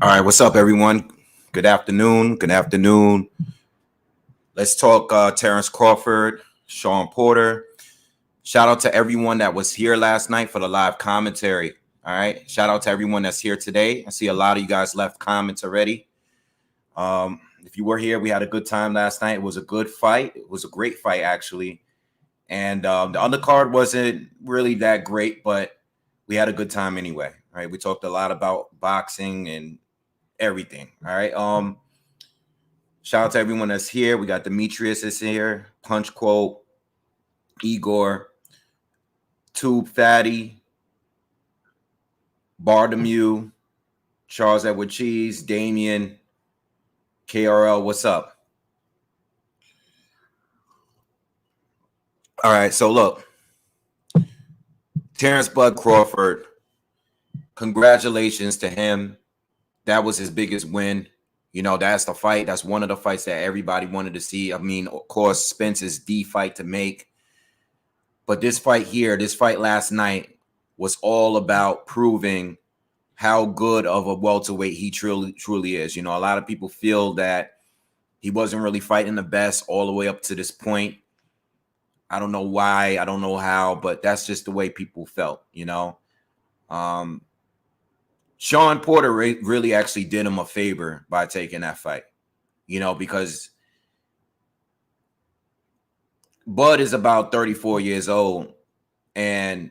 All right, what's up, everyone? Good afternoon. Good afternoon. Let's talk Terrence Crawford, Sean Porter. Shout out to everyone that was here last night for the live commentary. All right. Shout out to everyone that's here today. I see a lot of you guys left comments already. If you were here, we had a good time last night. It was a good fight. It was a great fight, actually. And the undercard wasn't really that great, but we had a good time anyway. All right. We talked a lot about boxing and everything. All right. Shout out to everyone that's here. We got Demetrius is here, Punch Quote, Igor, Tube Fatty, Bardamu, Charles Edward Cheese, Damien, KRL. What's up? All right. So look, Terrence Bud Crawford. Congratulations to him. That was his biggest win. You know, that's the fight. That's one of the fights that everybody wanted to see. I mean, of course, Spence's the fight to make. But this fight here, this fight last night was all about proving how good of a welterweight he truly is. You know, a lot of people feel that he wasn't really fighting the best all the way up to this point. I don't know why. I don't know how, but that's just the way people felt, you know. Sean Porter really actually did him a favor by taking that fight, you know, because Bud is about 34 years old and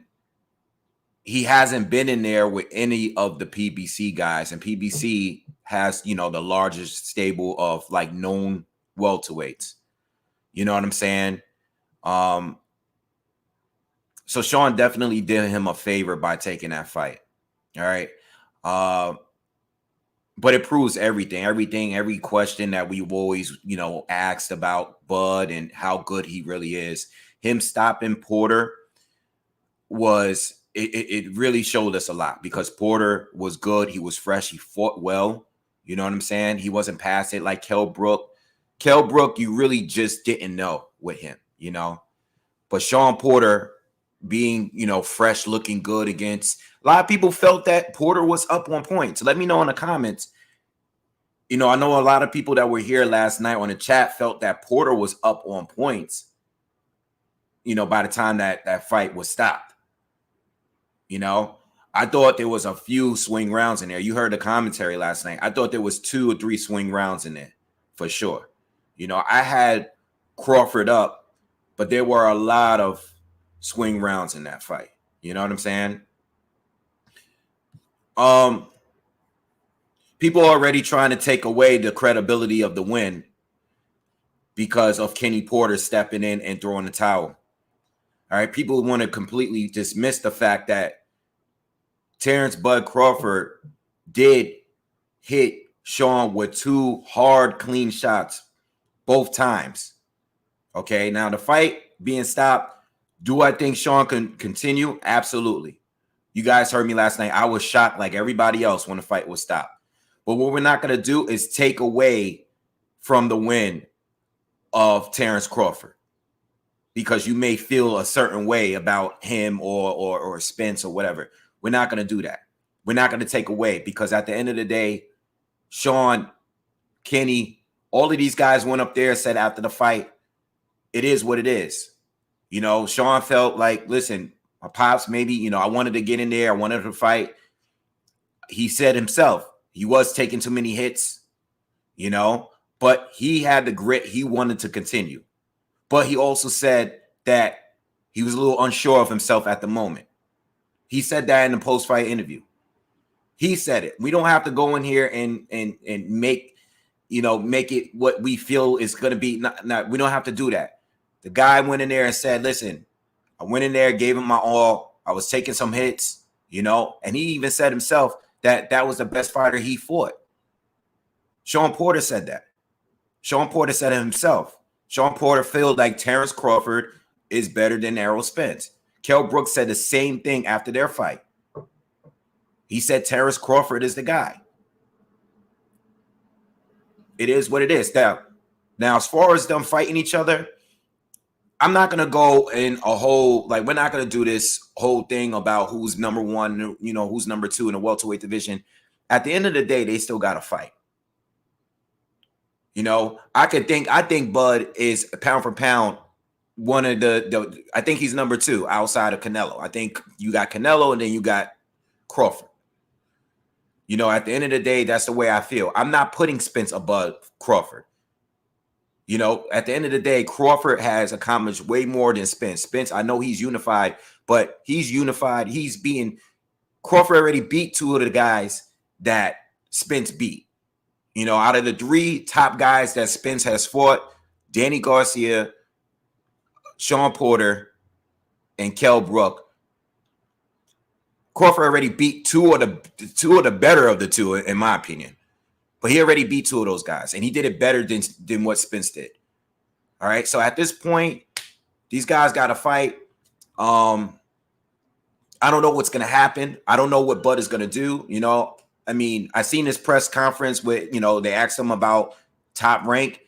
he hasn't been in there with any of the PBC guys. And PBC has, you know, the largest stable of like known welterweights. You know what I'm saying? So Sean definitely did him a favor by taking that fight. All right. But it proves everything, every question that we've always, you know, asked about Bud and how good he really is. Him stopping Porter was, it really showed us a lot because Porter was good. He was fresh. He fought well. You know what I'm saying? He wasn't past it like Kell Brook. Kell Brook, you really just didn't know with him, you know. But Sean Porter being, you know, fresh, looking good against a lot of people felt that Porter was up on points. So let me know in the comments. You know, I know a lot of people that were here last night on the chat felt that Porter was up on points, you know, by the time that fight was stopped. You know, I thought there was a few swing rounds in there. You heard the commentary last night. I thought there was 2 or 3 swing rounds in there for sure. You know, I had Crawford up, but there were a lot of swing rounds in that fight. You know what I'm saying? People are already trying to take away the credibility of the win because of Kenny Porter stepping in and throwing the towel. All right, people want to completely dismiss the fact that Terrence Bud Crawford did hit Sean with 2 hard, clean shots both times. Okay, now the fight being stopped, do I think Sean can continue? Absolutely. You guys heard me last night. I was shocked like everybody else when the fight was stopped. But what we're not going to do is take away from the win of Terrence Crawford because you may feel a certain way about him or Spence or whatever. We're not going to do that. We're not going to take away because at the end of the day, Sean, Kenny, all of these guys went up there and said after the fight, it is what it is. You know, Sean felt like, listen, my pops, maybe, you know, I wanted to get in there. I wanted to fight. He said himself, he was taking too many hits, you know, but he had the grit. He wanted to continue. But he also said that he was a little unsure of himself at the moment. He said that in the post-fight interview. He said it. We don't have to go in here and make, you know, make it what we feel is going to be. Not, we don't have to do that. The guy went in there and said, listen, I went in there, gave him my all. I was taking some hits, you know, and he even said himself that that was the best fighter he fought. Sean Porter said that. Sean Porter said it himself. Sean Porter felt like Terrence Crawford is better than Errol Spence. Kell Brook said the same thing after their fight. He said Terrence Crawford is the guy. It is what it is. Now, as far as them fighting each other, I'm not going to go in a whole, like, we're not going to do this whole thing about who's number 1, you know, who's number 2 in the welterweight division. At the end of the day, they still got to fight. You know, I think Bud is pound for pound one of the I think he's number 2 outside of Canelo. I think you got Canelo and then you got Crawford. You know, at the end of the day, that's the way I feel. I'm not putting Spence above Crawford. You know, at the end of the day, Crawford has accomplished way more than Spence. Spence, I know he's unified, but he's unified. Crawford already beat 2 of the guys that Spence beat. You know, out of the 3 top guys that Spence has fought, Danny Garcia, Sean Porter, and Kell Brook, Crawford already beat 2 of the better of the 2, in my opinion. But he already beat 2 of those guys, and he did it better than what Spence did. All right, so at this point, these guys got to fight. I don't know what's going to happen. I don't know what Bud is going to do. You know, I mean, I seen his press conference with, you know, they asked him about Top Rank.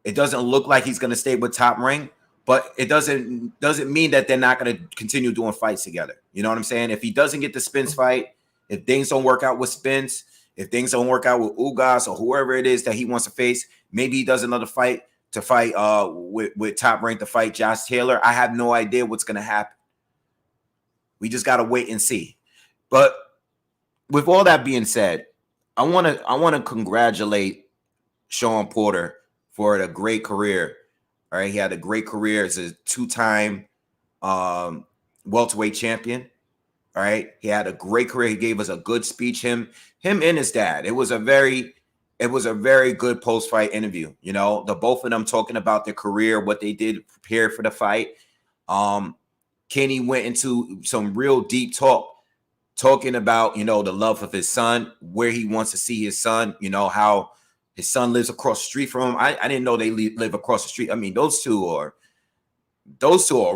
It doesn't look like he's going to stay with Top Rank, but it doesn't mean that they're not going to continue doing fights together. You know what I'm saying? If he doesn't get the Spence fight, if things don't work out with Spence, if things don't work out with Ugas or whoever it is that he wants to face, maybe he does another fight to fight with Top Rank to fight Josh Taylor. I have no idea what's going to happen. We just got to wait and see. But with all that being said, I want to congratulate Sean Porter for a great career. All right, he had a great career as a 2-time welterweight champion. All right, he had a great career. He gave us a good speech. Him and his dad. It was a very good post-fight interview. You know, the both of them talking about their career, what they did to prepare for the fight. Kenny went into some real deep talking about, you know, the love of his son, where he wants to see his son, you know, how his son lives across the street from him. I didn't know they live across the street. I mean, those two are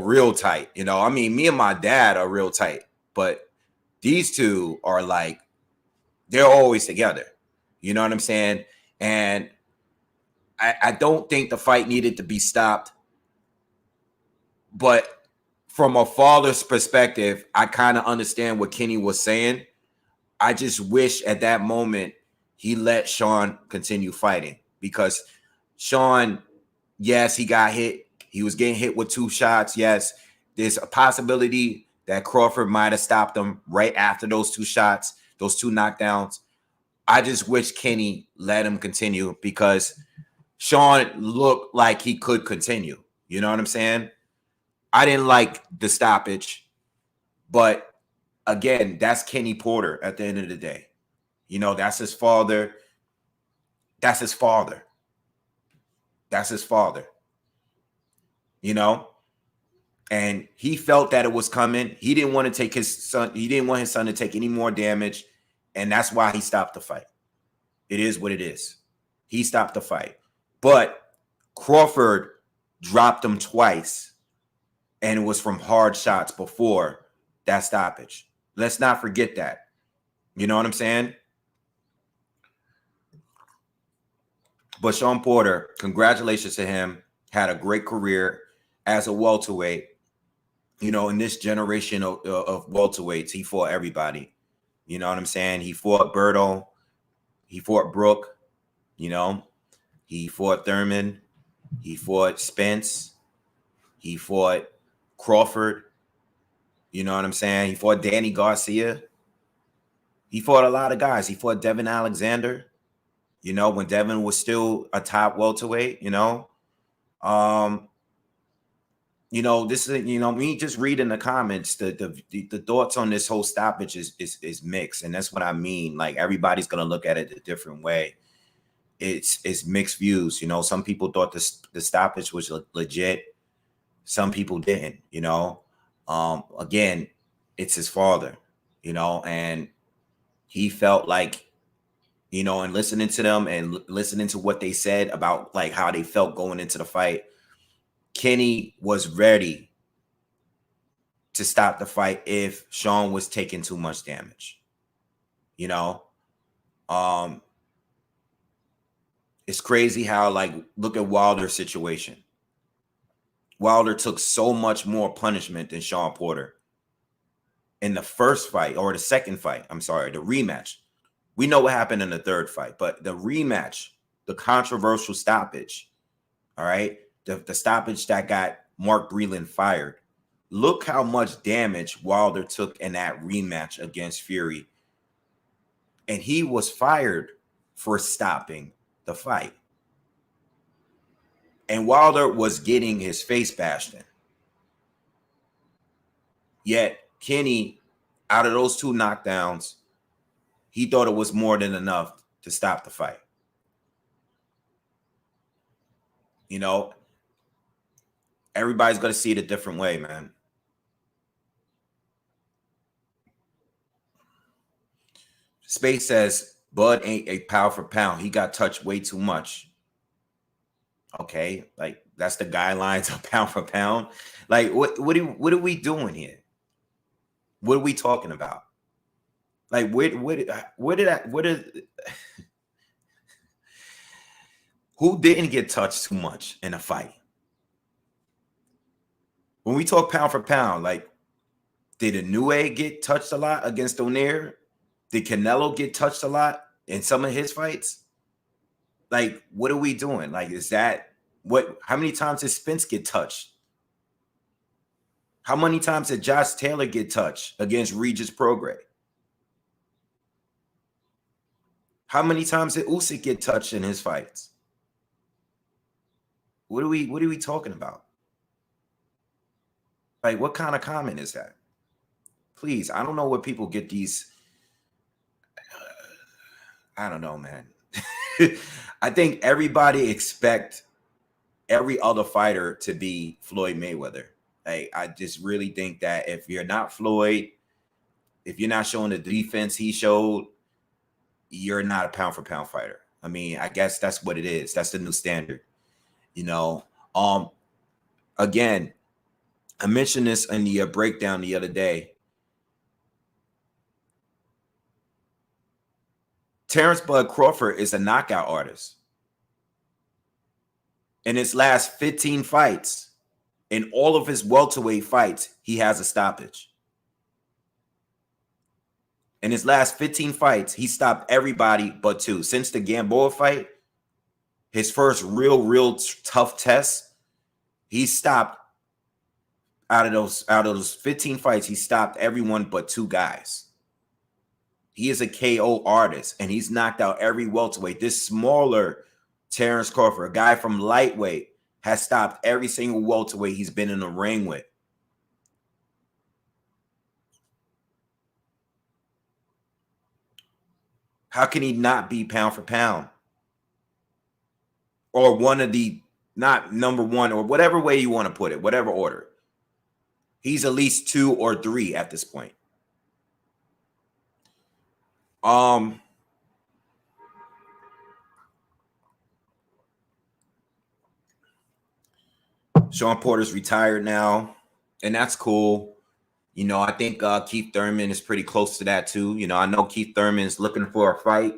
real tight. You know, I mean, me and my dad are real tight, but these two are like, they're always together. You know what I'm saying? And I don't think the fight needed to be stopped, but from a father's perspective, I kind of understand what Kenny was saying. I just wish at that moment he let Sean continue fighting, because Sean, yes, he got hit. He was getting hit with 2 shots. Yes, there's a possibility that Crawford might have stopped him right after those 2 shots, those 2 knockdowns. I just wish Kenny let him continue, because Sean looked like he could continue. You know what I'm saying? I didn't like the stoppage, but again, that's Kenny Porter at the end of the day. You know, that's his father. That's his father. That's his father. You know? And he felt that it was coming. He didn't want to take his son. He didn't want his son to take any more damage. And that's why he stopped the fight. It is what it is. He stopped the fight. But Crawford dropped him twice. And it was from hard shots before that stoppage. Let's not forget that. You know what I'm saying? But Sean Porter, congratulations to him. Had a great career as a welterweight. You know, in this generation of welterweights, he fought everybody. You know what I'm saying? He fought Berto. He fought Brook. You know, he fought Thurman. He fought Spence. He fought Crawford. You know what I'm saying? He fought Danny Garcia. He fought a lot of guys. He fought Devin Alexander, you know, when Devin was still a top welterweight, you know. You know, this is, you know, me just reading the comments, the thoughts on this whole stoppage is mixed. And that's what I mean. Like, everybody's going to look at it a different way. It's mixed views. You know, some people thought the stoppage was legit. Some people didn't, you know. Again, it's his father, you know, and he felt like, you know, and listening to them and listening to what they said about like how they felt going into the fight, Kenny was ready to stop the fight if Sean was taking too much damage. You know, it's crazy how, like, look at Wilder's situation. Wilder took so much more punishment than Sean Porter in the first fight, or the second fight. I'm sorry, the rematch. We know what happened in the third fight, but the rematch, the controversial stoppage, all right, the stoppage that got Mark Breland fired. Look how much damage Wilder took in that rematch against Fury. And he was fired for stopping the fight. And Wilder was getting his face bashed in. Yet Kenny, out of those 2 knockdowns, he thought it was more than enough to stop the fight. You know, everybody's going to see it a different way, man. Space says, Bud ain't a pound for pound. He got touched way too much. Okay, like that's the guidelines of pound for pound. Like, what are we doing here? What are we talking about? Like, who didn't get touched too much in a fight? When we talk pound for pound, like, did Inoue get touched a lot against O'Neal? Did Canelo get touched a lot in some of his fights? Like, what are we doing? Like, is that what? How many times did Spence get touched? How many times did Josh Taylor get touched against Regis Prograis? How many times did Usyk get touched in his fights? What are we talking about? Like, what kind of comment is that? Please, I don't know where people get these. I don't know, man. I think everybody expect every other fighter to be Floyd Mayweather. Like, I just really think that if you're not Floyd, if you're not showing the defense he showed, you're not a pound for pound fighter. I mean, I guess that's what it is. That's the new standard. You know, again, I mentioned this in the breakdown the other day. Terrence Bud Crawford is a knockout artist. In his last 15 fights, in all of his welterweight fights, he has a stoppage. In his last 15 fights, he stopped everybody but 2. Since the Gamboa fight, his first real tough test, he stopped out of those 15 fights, he stopped everyone but 2 guys. He is a KO artist, and he's knocked out every welterweight. This smaller Terrence Crawford, a guy from lightweight, has stopped every single welterweight he's been in the ring with. How can he not be pound for pound? Or one of the, not number one, or whatever way you want to put it, whatever order. He's at least 2 or 3 at this point. Sean Porter's retired now, and that's cool. You know, I think Keith Thurman is pretty close to that too. You know, I know Keith Thurman's looking for a fight.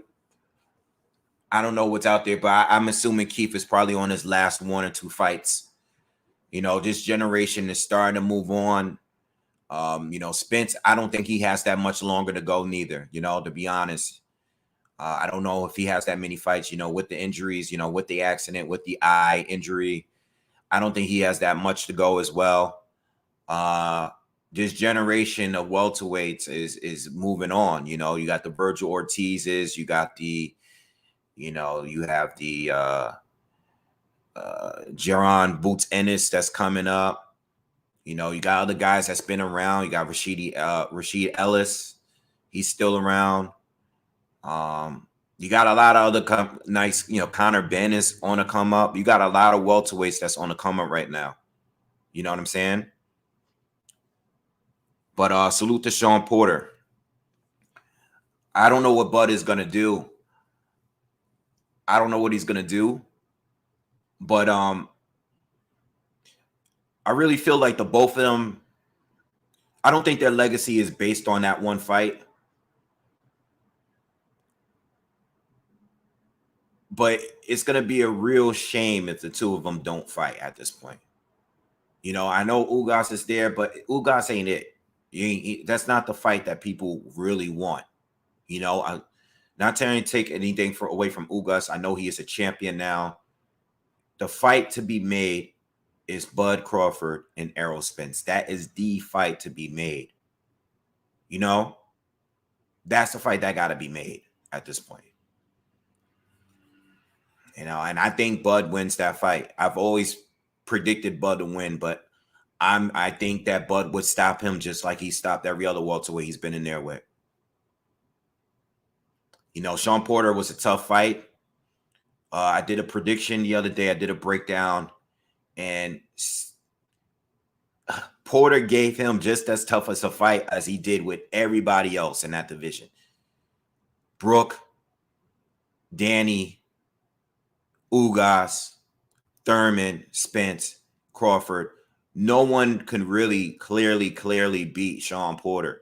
I don't know what's out there, but I'm assuming Keith is probably on his last 1 or 2 fights. You know, this generation is starting to move on. You know, Spence, I don't think he has that much longer to go neither, you know, to be honest. I don't know if he has that many fights, you know, with the injuries, you know, with the accident, with the eye injury. I don't think he has that much to go as well. This generation of welterweights is moving on. You know, you got the Virgil Ortizes, you got the, you know, you have the Jaron Boots Ennis that's coming up. You know, you got other guys that's been around. You got Rashid Ellis. He's still around. You got a lot of other nice, you know, Conor Benn is on the come up. You got a lot of welterweights that's on the come up right now. You know what I'm saying? But salute to Sean Porter. I don't know what Bud is going to do. I don't know what he's going to do. But I really feel like the both of them, I don't think their legacy is based on that one fight. But it's going to be a real shame if the 2 of them don't fight at this point. You know, I know Ugas is there, but Ugas ain't it. That's not the fight that people really want. You know, Not trying to take anything away from Ugas. I know he is a champion now. The fight to be made is Bud Crawford and Errol Spence. That is the fight to be made. You know, that's the fight that got to be made at this point. You know, and I think Bud wins that fight. I've always predicted Bud to win, but I think that Bud would stop him just like he stopped every other welterweight he's been in there with. You know, Sean Porter was a tough fight. I did a prediction the other day. I did a breakdown, and Porter gave him just as tough as a fight as he did with everybody else in that division. Brooke, Danny, Ugas, Thurman, Spence, Crawford. No one can really clearly beat Sean Porter.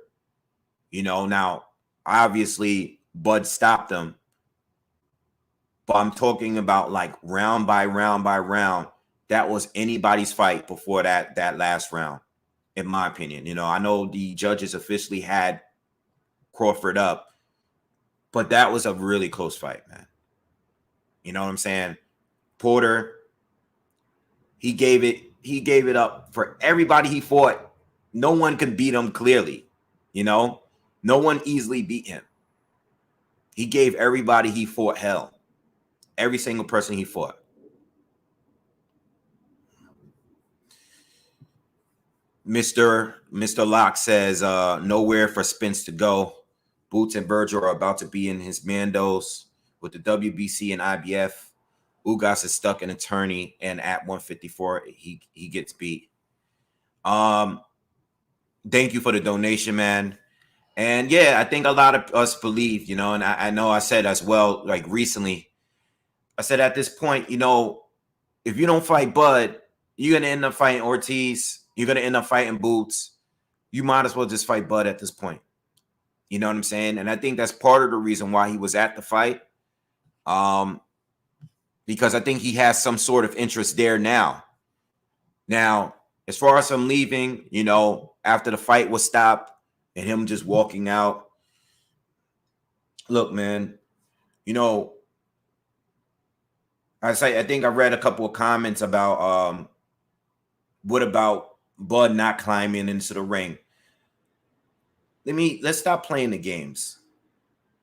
You know, now, obviously, Bud stopped him. But I'm talking about like round by round by round. That was anybody's fight before that last round, in my opinion. You know, I know the judges officially had Crawford up, but that was a really close fight, man. You know what I'm saying? Porter, he gave it up for everybody he fought. No one could beat him clearly. You know, no one easily beat him. He gave everybody he fought hell. Every single person he fought. Mr. Locke says nowhere for Spence to go. Boots and Berger are about to be in his Mandos with the WBC and IBF. Ugas is stuck in attorney, and at 154, he gets beat. Thank you for the donation, man. And yeah, I think a lot of us believe, you know, and I know I said as well, like recently, I said at this point, you know, if you don't fight Bud, you're going to end up fighting Ortiz. You're going to end up fighting Boots. You might as well just fight Bud at this point. You know what I'm saying? And I think that's part of the reason why he was at the fight. Because I think he has some sort of interest there now. Now, as far as him leaving, you know, after the fight was stopped and him just walking out, look, man, you know, I think I read a couple of comments about what about Bud not climbing into the ring? Let's stop playing the games.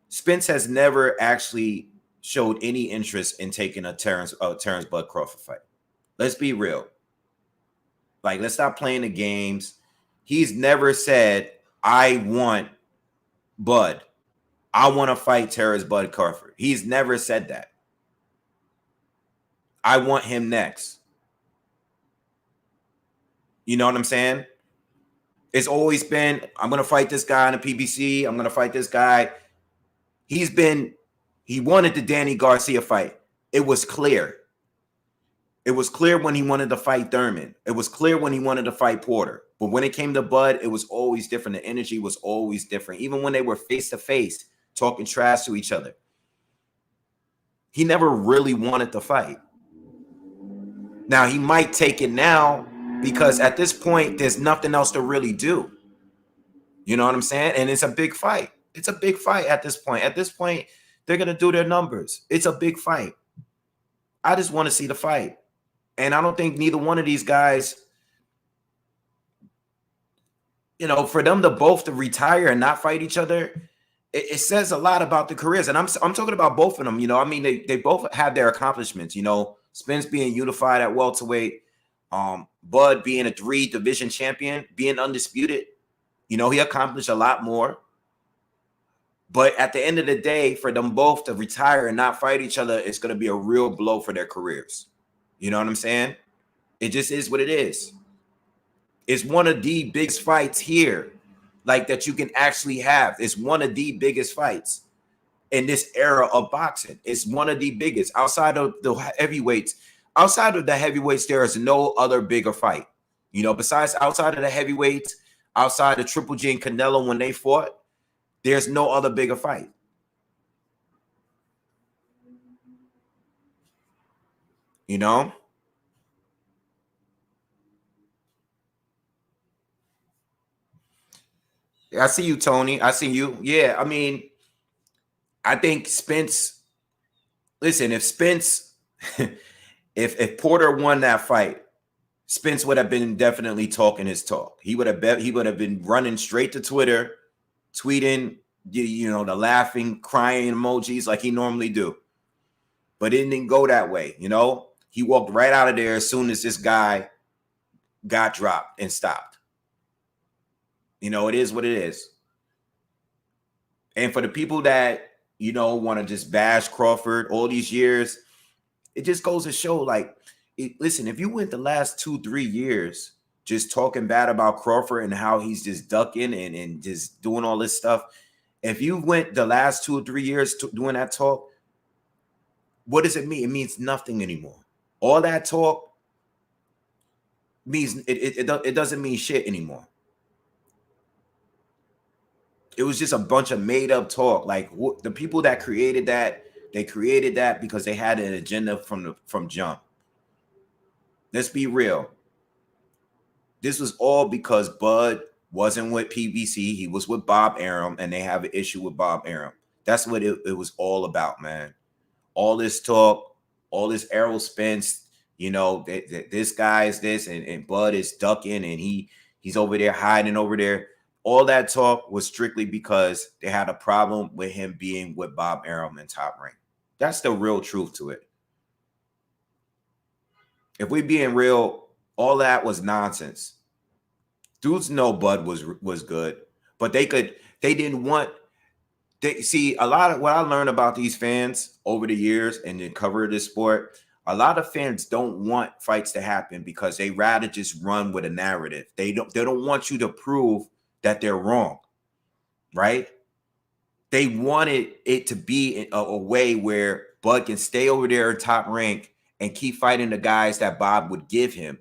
Spence has never actually showed any interest in taking a Terrence Bud Crawford fight. Let's be real. Like, let's stop playing the games. He's never said, I want Bud. I want to fight Terrence Bud Crawford. He's never said that. I want him next. You know what I'm saying? It's always been, I'm going to fight this guy in the PBC. I'm going to fight this guy. He wanted the Danny Garcia fight. It was clear. It was clear when he wanted to fight Thurman. It was clear when he wanted to fight Porter. But when it came to Bud, it was always different. The energy was always different. Even when they were face-to-face, talking trash to each other. He never really wanted to fight. Now, he might take it now because at this point, there's nothing else to really do. You know what I'm saying? And it's a big fight. It's a big fight at this point. At this point, they're going to do their numbers. It's a big fight. I just want to see the fight. And I don't think neither one of these guys, you know, for them to both to retire and not fight each other, it says a lot about the careers. And I'm talking about both of them. You know, I mean, they both have their accomplishments. You know, Spence being unified at welterweight, Bud being a 3-division champion, being undisputed. You know, he accomplished a lot more. But at the end of the day, for them both to retire and not fight each other, it's going to be a real blow for their careers. You know what I'm saying? It just is what it is. It's one of the biggest fights here, like that you can actually have. It's one of the biggest fights in this era of boxing. It's one of the biggest. Outside of the heavyweights, there is no other bigger fight. You know, besides outside of the heavyweights, outside of Triple G and Canelo when they fought, there's no other bigger fight. You know? I see you, Tony. I see you. Yeah, I mean, I think Spence, listen, if Spence, if Porter won that fight, Spence would have been definitely talking his talk. He would have been running straight to Twitter, tweeting, you know, the laughing, crying emojis like he normally do. But it didn't go that way, you know? He walked right out of there as soon as this guy got dropped and stopped. You know, it is what it is. And for the people that, you know, want to just bash Crawford all these years, it just goes to show, like, listen, if you went the last 2-3 years just talking bad about Crawford and how he's just ducking and just doing all this stuff, if you went the last 2 or 3 years doing that talk, what does it mean? It means nothing anymore. All that talk means it doesn't mean shit anymore. It was just a bunch of made up talk. Like the people that created that, they created that because they had an agenda from jump. Let's be real. This was all because Bud wasn't with PBC. He was with Bob Arum, and they have an issue with Bob Arum. That's what it was all about, man. All this talk, all this Errol Spence, you know, this guy is this, and Bud is ducking, and he's over there hiding over there. All that talk was strictly because they had a problem with him being with Bob Arum in Top Rank. That's the real truth to it. If we being real, all that was nonsense. Dudes know Bud was good, but they didn't want. See, a lot of what I learned about these fans over the years and then cover this sport, a lot of fans don't want fights to happen because they rather just run with a narrative. They don't want you to prove that they're wrong, right? They wanted it to be a way where Bud can stay over there at Top Rank and keep fighting the guys that Bob would give him,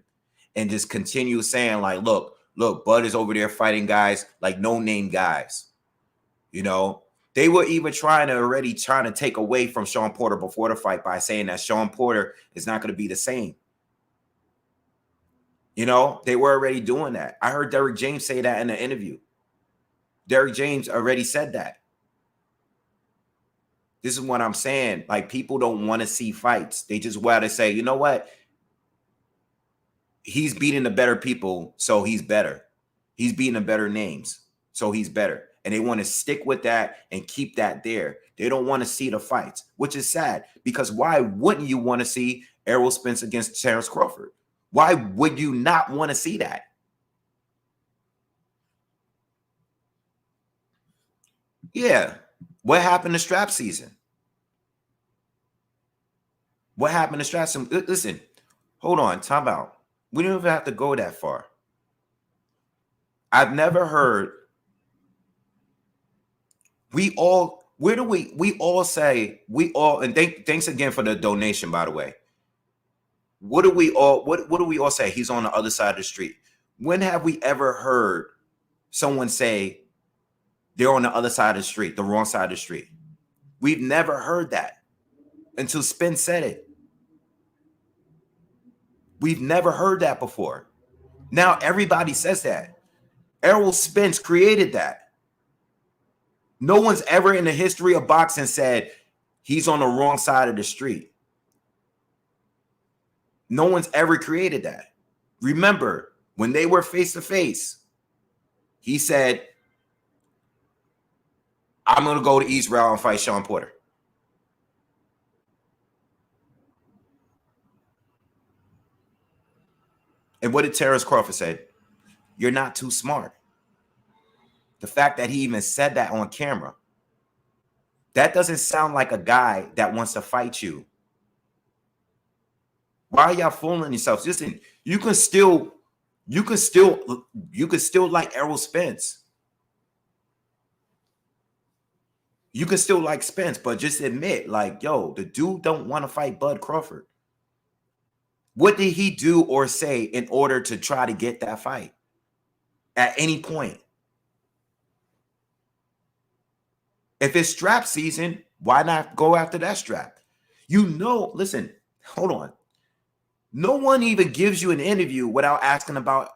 and just continue saying like, look, Bud is over there fighting guys like no-name guys. You know, they were even trying to take away from Sean Porter before the fight by saying that Sean Porter is not going to be the same. You know, they were already doing that. I heard Derrick James say that in an interview. Derrick James already said that. This is what I'm saying. Like, people don't want to see fights. They just want to say, you know what? He's beating the better people, so he's better. He's beating the better names, so he's better. And they want to stick with that and keep that there. They don't want to see the fights, which is sad, because why wouldn't you want to see Errol Spence against Terrence Crawford? Why would you not want to see that? Yeah. What happened to strap season? What happened to strap season? Listen, hold on, time out. We don't even have to go that far. I've never heard. We all say, and thanks again for the donation, by the way. What do we all say? He's on the other side of the street. When have we ever heard someone say they're on the other side of the street, the wrong side of the street? We've never heard that until Spence said it. We've never heard that before. Now everybody says that. Errol Spence created that. No one's ever in the history of boxing said he's on the wrong side of the street. No one's ever created that. Remember, when they were face to face, he said, I'm going to go to Israel and fight Sean Porter. And what did Terrence Crawford say? You're not too smart. The fact that he even said that on camera, that doesn't sound like a guy that wants to fight you. Why are y'all fooling yourselves? Listen, you can still like Errol Spence. You can still like Spence, but just admit, like, yo, the dude don't want to fight Bud Crawford. What did he do or say in order to try to get that fight at any point? If it's strap season, why not go after that strap? You know, listen, hold on. No one even gives you an interview without asking about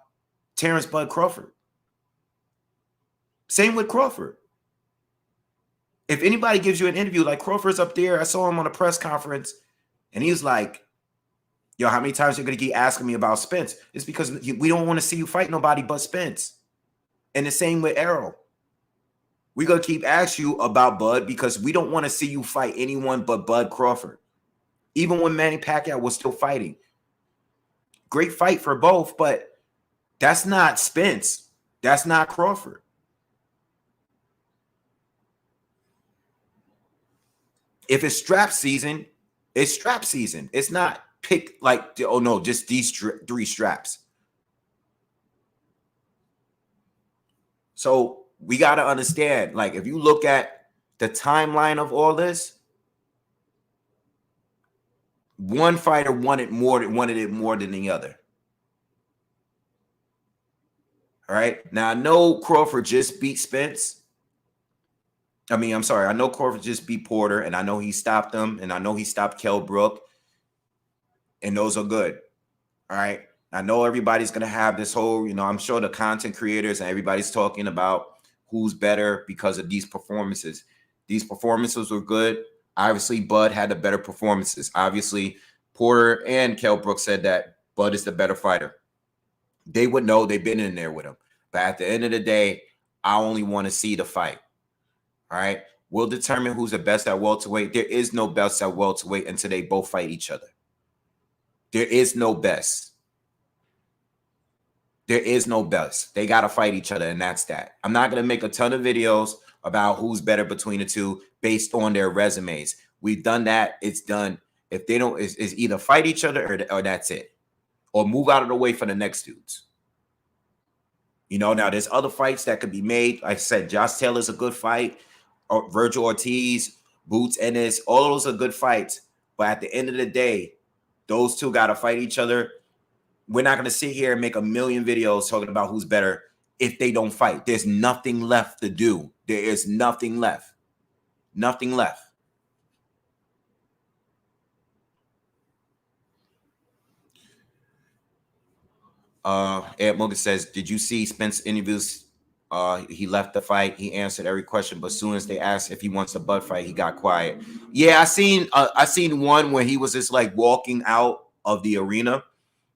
Terrence Bud Crawford. Same with Crawford. If anybody gives you an interview, like Crawford's up there, I saw him on a press conference, and he was like, yo, how many times you're going to keep asking me about Spence? It's because we don't want to see you fight nobody but Spence. And the same with Errol. We're going to keep asking you about Bud because we don't want to see you fight anyone but Bud Crawford. Even when Manny Pacquiao was still fighting. Great fight for both, but that's not Spence. That's not Crawford. If it's strap season, it's strap season. It's not pick like, oh no, just these 3 straps. So we got to understand, like, if you look at the timeline of all this, one fighter wanted it more than the other. All right. Now I know Crawford just beat Spence. I mean, I'm sorry. I know Crawford just beat Porter, and I know he stopped him, and I know he stopped Kell Brook, and those are good. All right. I know everybody's going to have this whole, I'm sure the content creators and everybody's talking about who's better because of these performances. These performances were good. Obviously, Bud had the better performances. Obviously, Porter and Kell Brook said that Bud is the better fighter. They would know. They've been in there with him. But at the end of the day, I only want to see the fight. All right? We'll determine who's the best at welterweight. There is no best at welterweight until they both fight each other. There is no best. There is no best. They got to fight each other, and that's that. I'm not going to make a ton of videos about who's better between the two based on their resumes. We've done that. It's done. If they don't, it's either fight each other or that's it. Or move out of the way for the next dudes. Now there's other fights that could be made. Like I said, Josh Taylor's a good fight. Or Virgil Ortiz, Boots Ennis, all those are good fights. But at the end of the day, those two got to fight each other. We're not going to sit here and make a million videos talking about who's better if they don't fight. There's nothing left to do. There is nothing left. Nothing left. Ed Morgan says, did you see Spence interviews? He left the fight. He answered every question, but as soon as they asked if he wants a Bud fight, he got quiet. Yeah, I seen one where he was just like walking out of the arena,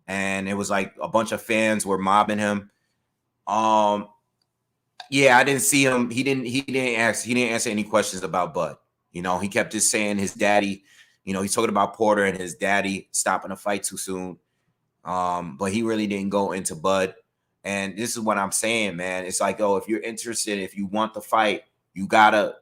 and it was like a bunch of fans were mobbing him. Yeah, I didn't see him. He didn't answer any questions about Bud. He kept just saying his daddy. He's talking about Porter and his daddy stopping a fight too soon. But he really didn't go into Bud. And this is what I'm saying, man. It's like, if you're interested, if you want the fight, you gotta,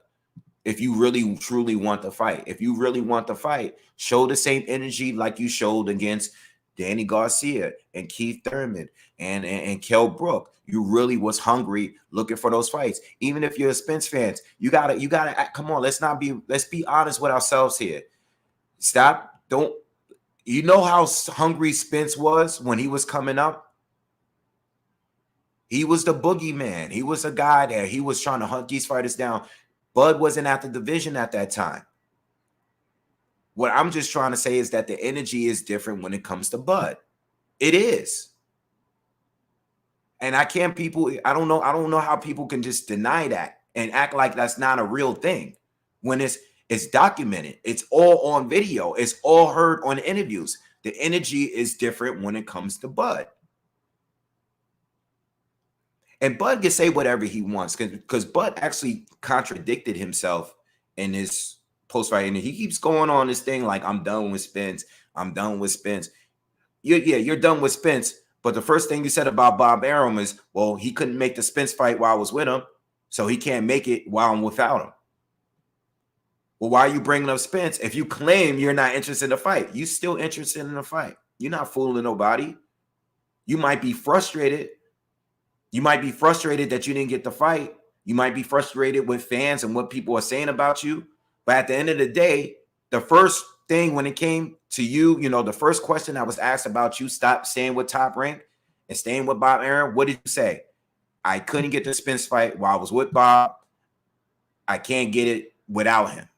if you really truly want the fight, show the same energy like you showed against Danny Garcia and Keith Thurman and Kell Brook. You really was hungry looking for those fights. Even if you're a Spence fan, you gotta come on. Let's be honest with ourselves here. You know how hungry Spence was when he was coming up? He was the boogeyman. He was a guy that he was trying to hunt these fighters down. Bud wasn't at the division at that time. What I'm just trying to say is that the energy is different when it comes to Bud. It is. And I don't know how people can just deny that and act like that's not a real thing when it's documented. It's all on video. It's all heard on interviews. The energy is different when it comes to Bud. And Bud can say whatever he wants because Bud actually contradicted himself in his post-fight. And he keeps going on this thing like, I'm done with Spence. I'm done with Spence. You're done with Spence. But the first thing you said about Bob Arum is, well, he couldn't make the Spence fight while I was with him, so he can't make it while I'm without him. Well, why are you bringing up Spence? If you claim you're not interested in the fight, you still interested in the fight. You're not fooling nobody. You might be frustrated. You might be frustrated that you didn't get the fight. You might be frustrated with fans and what people are saying about you. But at the end of the day, the first thing when it came to you, the first question that was asked about you, stop staying with Top Rank and staying with Bob Arum, what did you say? I couldn't get the Spence fight while I was with Bob. I can't get it without him.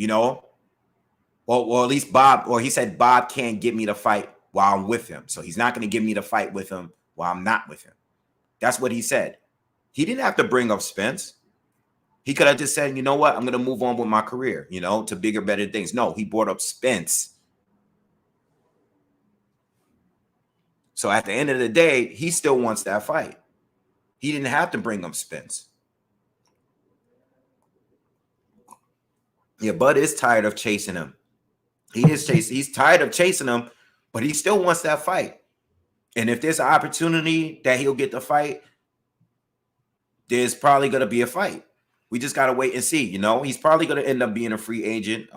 Well, at least Bob, or he said Bob can't get me the fight while I'm with him. So he's not going to give me the fight with him while I'm not with him. That's what he said. He didn't have to bring up Spence. He could have just said, you know what, I'm going to move on with my career, to bigger, better things. No, he brought up Spence. So at the end of the day, he still wants that fight. He didn't have to bring up Spence. Yeah, Bud is tired of chasing him. He's tired of chasing him, but he still wants that fight. And if there's an opportunity that he'll get the fight, there's probably going to be a fight. We just got to wait and see. He's probably going to end up being a free agent.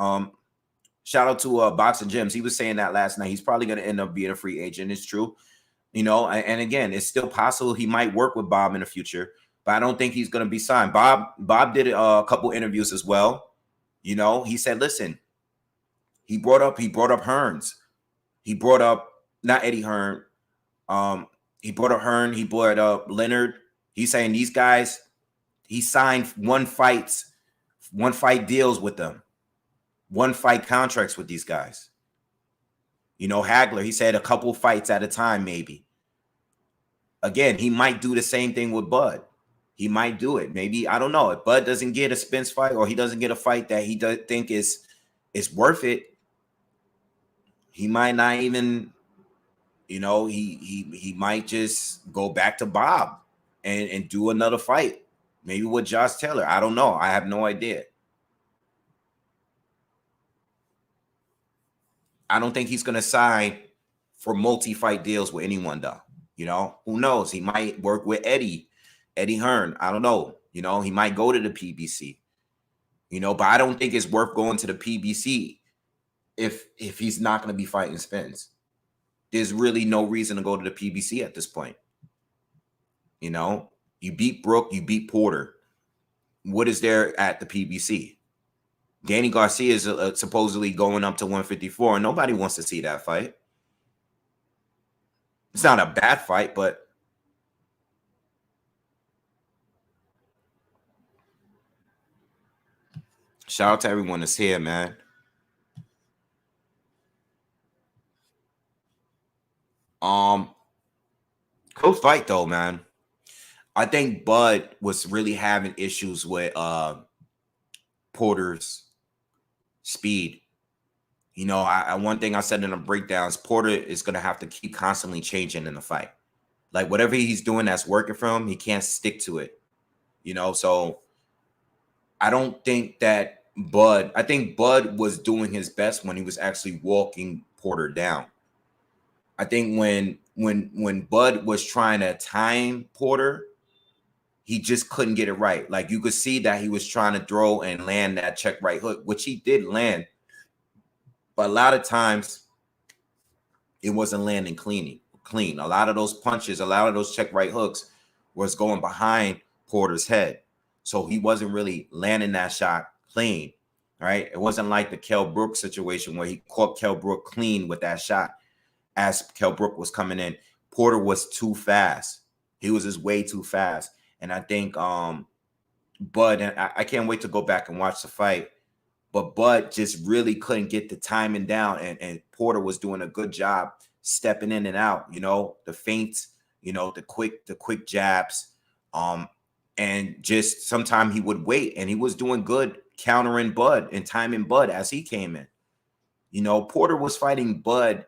Shout out to Boxing Gyms. He was saying that last night. He's probably going to end up being a free agent. It's true. And again, it's still possible he might work with Bob in the future, but I don't think he's going to be signed. Bob did a couple interviews as well. He said, listen, he brought up Hearns. He brought up not Eddie Hearn. He brought up Hearn. He brought up Leonard. He's saying these guys, he signed one fight deals with them, one fight contracts with these guys. Hagler, he said a couple fights at a time, maybe. Again, he might do the same thing with Bud. He might do it. Maybe, I don't know. If Bud doesn't get a Spence fight or he doesn't get a fight that he does think is worth it, he might not even, he might just go back to Bob and do another fight. Maybe with Josh Taylor. I don't know. I have no idea. I don't think he's going to sign for multi-fight deals with anyone, though. Who knows? He might work with Eddie Hearn. I don't know. He might go to the PBC. But I don't think it's worth going to the PBC if he's not going to be fighting Spence. There's really no reason to go to the PBC at this point. You beat Brook, you beat Porter. What is there at the PBC? Danny Garcia is supposedly going up to 154, and nobody wants to see that fight. It's not a bad fight, but shout out to everyone that's here, man. Close fight though, man. I think Bud was really having issues with Porter's speed. One thing I said in the breakdowns, Porter is going to have to keep constantly changing in the fight. Like whatever he's doing that's working for him, he can't stick to it. So I don't think that I think Bud was doing his best when he was actually walking Porter down. I think when Bud was trying to time Porter, he just couldn't get it right. Like you could see that he was trying to throw and land that check right hook, which he did land. But a lot of times it wasn't landing clean. A lot of those punches, a lot of those check right hooks was going behind Porter's head. So he wasn't really landing that shot clean, right? It wasn't like the Kell Brook situation where he caught Kell Brook clean with that shot as Kell Brook was coming in. Porter was too fast. He was just way too fast. And I think Bud, and I can't wait to go back and watch the fight, but Bud just really couldn't get the timing down. And Porter was doing a good job stepping in and out, the feints, the quick jabs. And just sometimes he would wait, and he was doing good countering Bud and timing Bud as he came in. Porter was fighting Bud.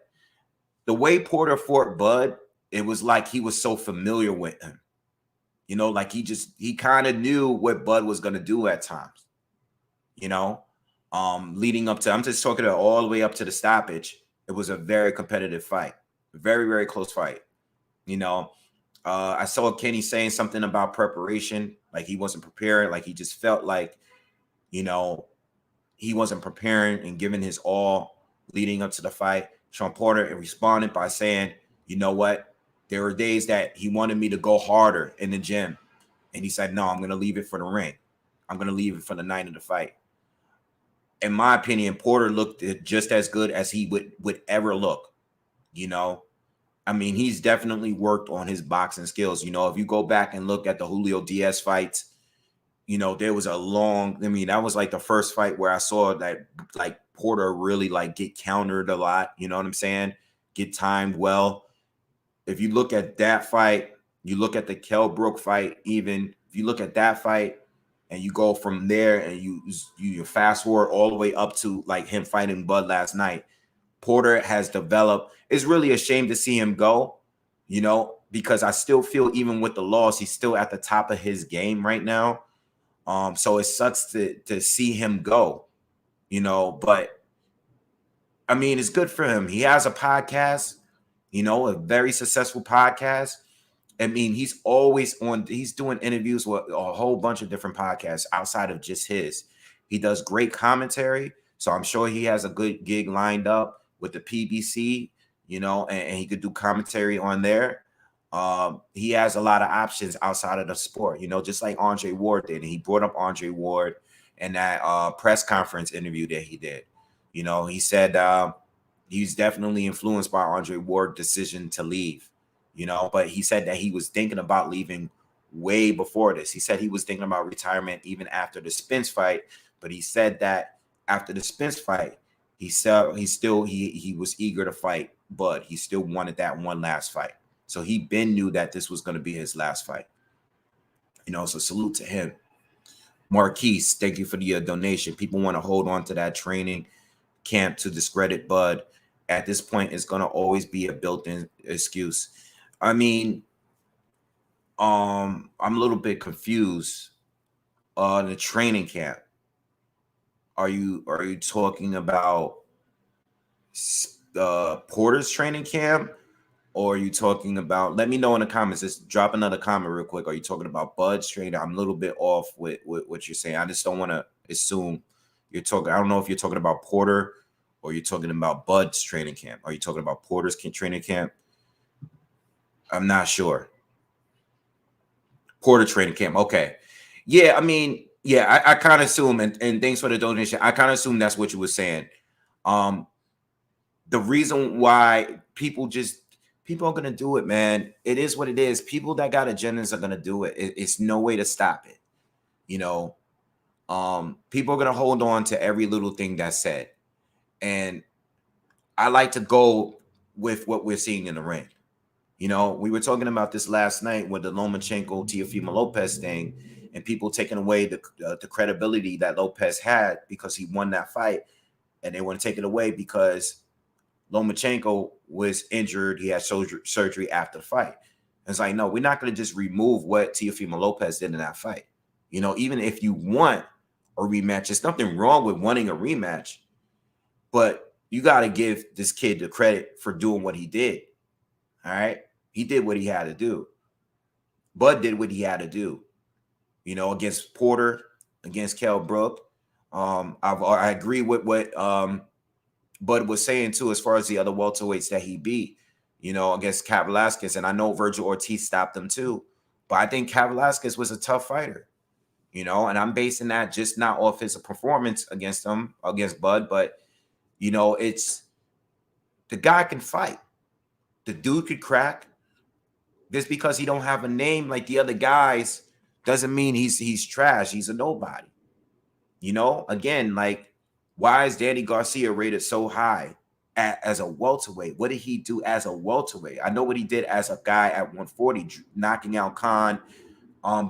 The way Porter fought Bud, it was like he was so familiar with him. Like he kind of knew what Bud was going to do at times, leading up to, I'm just talking about all the way up to the stoppage. It was a very competitive fight, very, very close fight. I saw Kenny saying something about preparation, like he wasn't preparing, like he just felt like, he wasn't preparing and giving his all leading up to the fight. Sean Porter responded by saying, you know what? There were days that he wanted me to go harder in the gym. And he said, no, I'm going to leave it for the ring. I'm going to leave it for the night of the fight. In my opinion, Porter looked just as good as he would ever look. I mean, he's definitely worked on his boxing skills. If you go back and look at the Julio Diaz fights, there was that was like the first fight where I saw that like Porter really like get countered a lot. You know what I'm saying? Get timed well. If you look at that fight, you look at the Kell Brook fight, even if you look at that fight and you go from there and you fast forward all the way up to like him fighting Bud last night, Porter has developed. It's really a shame to see him go, you know, because I still feel even with the loss, he's still at the top of his game right now. So it sucks to see him go, you know, but I mean, it's good for him. He has a podcast, you know, a very successful podcast. I mean, he's always on, he's doing interviews with a whole bunch of different podcasts outside of just his. He does great commentary. So I'm sure he has a good gig lined up with the PBC, you know, and he could do commentary on there. He has a lot of options outside of the sport, you know, just like Andre Ward did. And he brought up Andre Ward in that press conference interview that he did. You know, he said he's definitely influenced by Andre Ward's decision to leave, you know, but he said that he was thinking about leaving way before this. He said he was thinking about retirement even after the Spence fight, but he said that after the Spence fight, he was eager to fight, but he still wanted that one last fight. So he knew that this was going to be his last fight. You know, so salute to him. Marquise, thank you for the donation. People want to hold on to that training camp to discredit Bud. At this point, it's going to always be a built-in excuse. I mean, I'm a little bit confused on the training camp. Are you talking about Porter's training camp? Or are you talking about, let me know in the comments, just drop another comment real quick. Are you talking about Bud's training? I'm a little bit off with what you're saying. I just don't want to assume you're talking, I don't know if you're talking about Porter or you're talking about Bud's training camp. Are you talking about Porter's training camp? I'm not sure. Porter training camp. Okay. Yeah, I mean, yeah, I kind of assume, and thanks for the donation. I kind of assume that's what you were saying. The reason why people are going to do it, man. It is what it is. People that got agendas are going to do it. It's no way to stop it. You know, people are going to hold on to every little thing that's said. And I like to go with what we're seeing in the ring. You know, we were talking about this last night with the Lomachenko-Teofimo Lopez thing and people taking away the credibility that Lopez had because he won that fight. And they want to take it away because Lomachenko was injured. He had surgery after the fight. It's like, no, we're not going to just remove what Teofimo Lopez did in that fight. You know, even if you want a rematch, there's nothing wrong with wanting a rematch, but you got to give this kid the credit for doing what he did. All right. He did what he had to do. Bud did what he had to do, you know, against Porter, against Kell Brook. I agree with what, Bud was saying too, as far as the other welterweights that he beat, you know, against Cat Velasquez, and I know Virgil Ortiz stopped him too, but I think Cat Velasquez was a tough fighter, you know, and I'm basing that just not off his performance against Bud, but you know, it's the guy can fight, the dude could crack. Just because he don't have a name like the other guys doesn't mean he's trash. He's a nobody, you know. Again, like, why is Danny Garcia rated so high as a welterweight? What did he do as a welterweight? I know what he did as a guy at 140, knocking out Khan,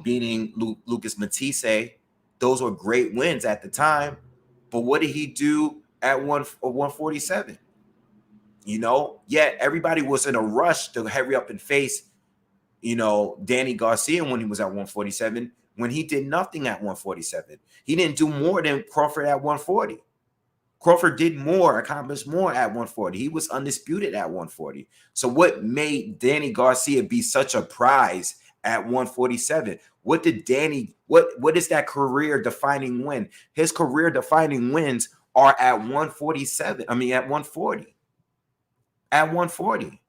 beating Lucas Matisse. Those were great wins at the time. But what did he do at 147? You know, yet everybody was in a rush to hurry up and face, you know, Danny Garcia when he was at 147, when he did nothing at 147. He didn't do more than Crawford at 140. Crawford did more, accomplished more at 140. He was undisputed at 140. So what made Danny Garcia be such a prize at 147? What did what is that career-defining win? His career-defining wins are at 147. I mean, at 140. At 140.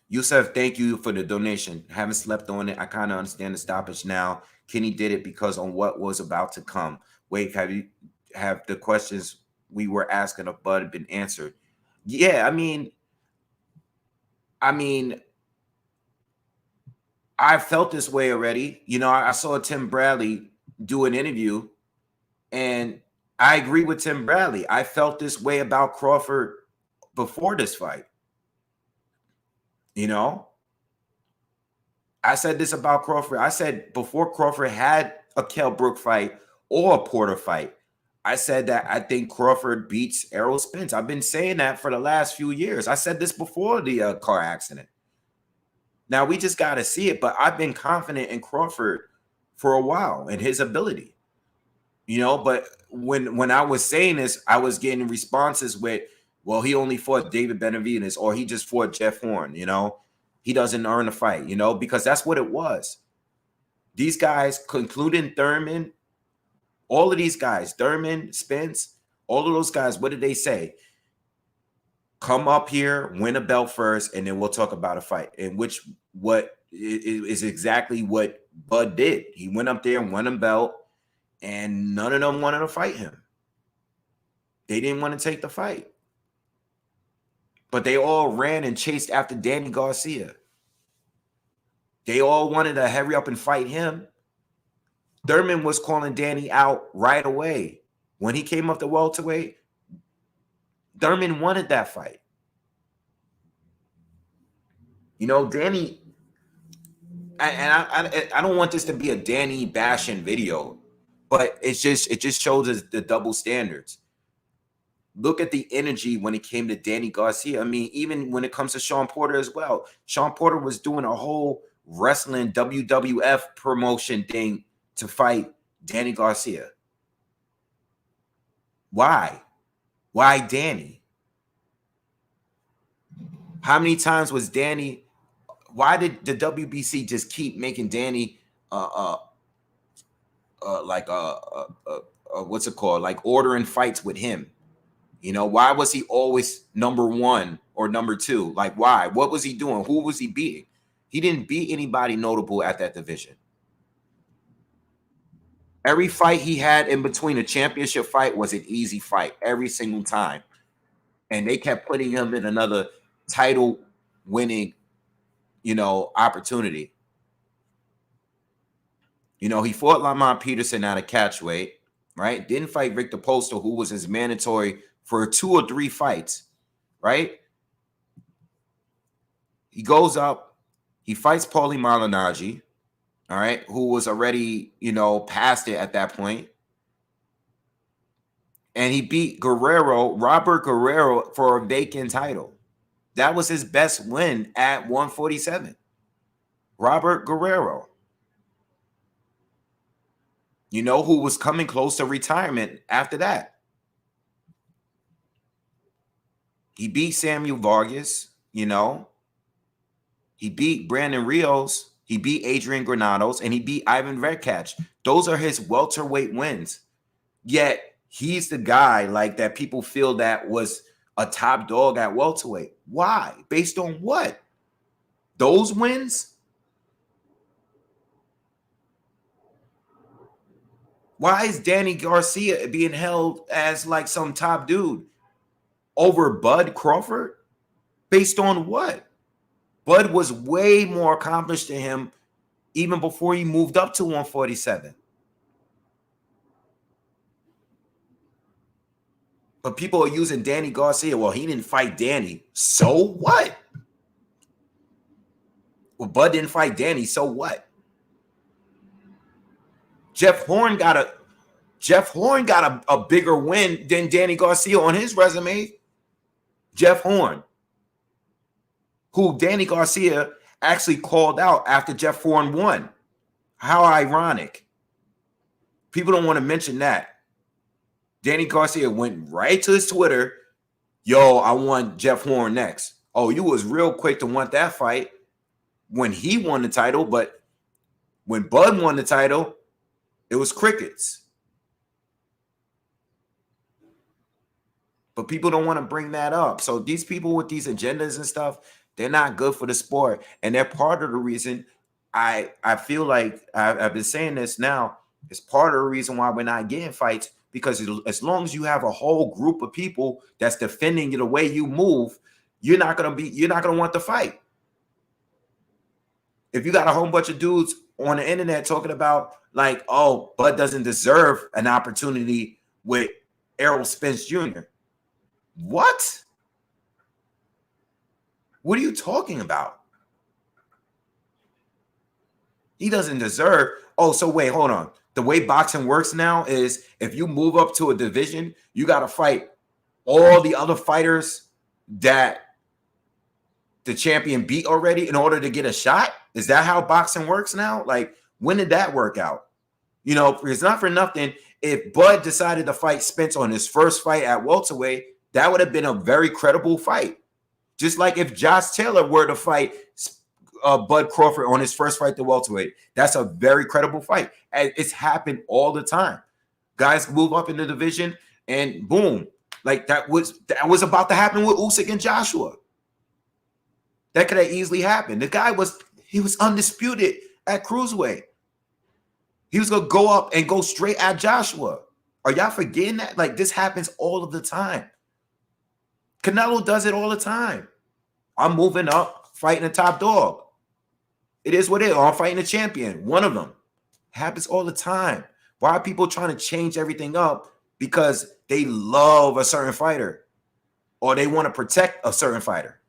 Yusef, thank you for the donation. Haven't slept on it. I kind of understand the stoppage now. Kenny did it because on what was about to come. Wait, have the questions we were asking of Bud been answered? Yeah, I mean, I felt this way already. You know, I saw Tim Bradley do an interview, and I agree with Tim Bradley. I felt this way about Crawford before this fight. You know, I said this about Crawford. I said before Crawford had a Kell Brook fight or a Porter fight, I said that I think Crawford beats Errol Spence. I've been saying that for the last few years. I said this before the car accident. Now we just got to see it, but I've been confident in Crawford for a while and his ability, you know. But when I was saying this, I was getting responses with, well, he only fought David Benavidez, or he just fought Jeff Horn, you know. He doesn't earn a fight, you know, because that's what it was. These guys, including Thurman, all of these guys, Thurman, Spence, all of those guys, what did they say? Come up here, win a belt first, and then we'll talk about a fight. And what is exactly what Bud did. He went up there and won a belt, and none of them wanted to fight him. They didn't want to take the fight. But they all ran and chased after Danny Garcia. They all wanted to hurry up and fight him. Thurman was calling Danny out right away. When he came up to welterweight, Thurman wanted that fight. You know, Danny, I don't want this to be a Danny bashing video, but it just shows us the double standards. Look at the energy when it came to Danny Garcia. I mean, even when it comes to Sean Porter as well. Sean Porter was doing a whole wrestling WWF promotion thing to fight Danny Garcia. Why? Why Danny? How many times was Danny? Why did the WBC just keep making Danny what's it called? Like ordering fights with him? You know, why was he always number one or number two? Like, why? What was he doing? Who was he beating? He didn't beat anybody notable at that division. Every fight he had in between a championship fight was an easy fight every single time. And they kept putting him in another title winning, you know, opportunity. You know, he fought Lamont Peterson out of catchweight, right? Didn't fight Victor Postal, who was his mandatory for 2 or 3 fights, right? He goes up, he fights Paulie Malignaggi, all right, who was already, you know, past it at that point. And he beat Robert Guerrero, for a vacant title. That was his best win at 147. Robert Guerrero. You know, who was coming close to retirement after that. He beat Samuel Vargas, you know. He beat Brandon Rios. He beat Adrian Granados, and he beat Ivan Redkach. Those are his welterweight wins. Yet he's the guy like that people feel that was a top dog at welterweight. Why? Based on what? Those wins? Why is Danny Garcia being held as like some top dude over Bud Crawford? Based on what? Bud was way more accomplished than him even before he moved up to 147. But people are using Danny Garcia. Well, he didn't fight Danny. So what? Well, Bud didn't fight Danny. So what? Jeff Horn got a bigger win than Danny Garcia on his resume. Jeff Horn, who Danny Garcia actually called out after Jeff Horn won. How ironic. People don't want to mention that. Danny Garcia went right to his Twitter. Yo, I want Jeff Horn next. Oh, you was real quick to want that fight when he won the title, but when Bud won the title, it was crickets. But people don't want to bring that up. So these people with these agendas and stuff, they're not good for the sport. And they're part of the reason I feel like I've been saying this now. It's part of the reason why we're not getting fights, because as long as you have a whole group of people that's defending you the way you move, you're not gonna want the fight. If you got a whole bunch of dudes on the internet talking about like, oh, Bud doesn't deserve an opportunity with Errol Spence Jr. What? What are you talking about? He doesn't deserve. Oh, so wait, hold on. The way boxing works now is if you move up to a division, you got to fight all the other fighters that the champion beat already in order to get a shot. Is that how boxing works now? Like, when did that work out? You know, it's not for nothing. If Bud decided to fight Spence on his first fight at welterweight, that would have been a very credible fight. Just like if Josh Taylor were to fight Bud Crawford on his first fight to welterweight, that's a very credible fight. And it's happened all the time. Guys move up in the division and boom, like that was about to happen with Usyk and Joshua. That could have easily happened. The guy was undisputed at cruiserweight. He was gonna go up and go straight at Joshua. Are y'all forgetting that? Like, this happens all of the time. Canelo does it all the time. I'm moving up, fighting a top dog. It is what it is. I'm fighting a champion. One of them. It happens all the time. Why are people trying to change everything up? Because they love a certain fighter or they want to protect a certain fighter.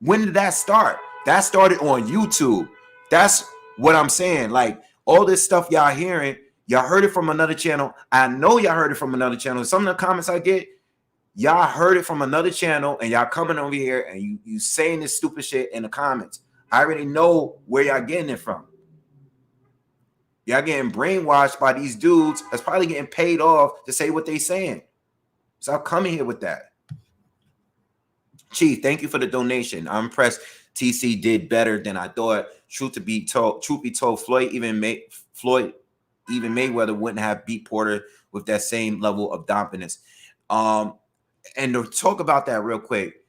When did that start? That started on YouTube. That's what I'm saying. Like, all this stuff y'all hearing, y'all heard it from another channel. I know y'all heard it from another channel. Some of the comments I get, y'all heard it from another channel and y'all coming over here and you saying this stupid shit in the comments. I already know where y'all getting it from. Y'all getting brainwashed by these dudes that's probably getting paid off to say what they saying. Stop coming here with that. Chief, thank you for the donation. I'm impressed TC did better than I thought. Truth be told, Floyd even Mayweather wouldn't have beat Porter with that same level of dominance. And to talk about that real quick,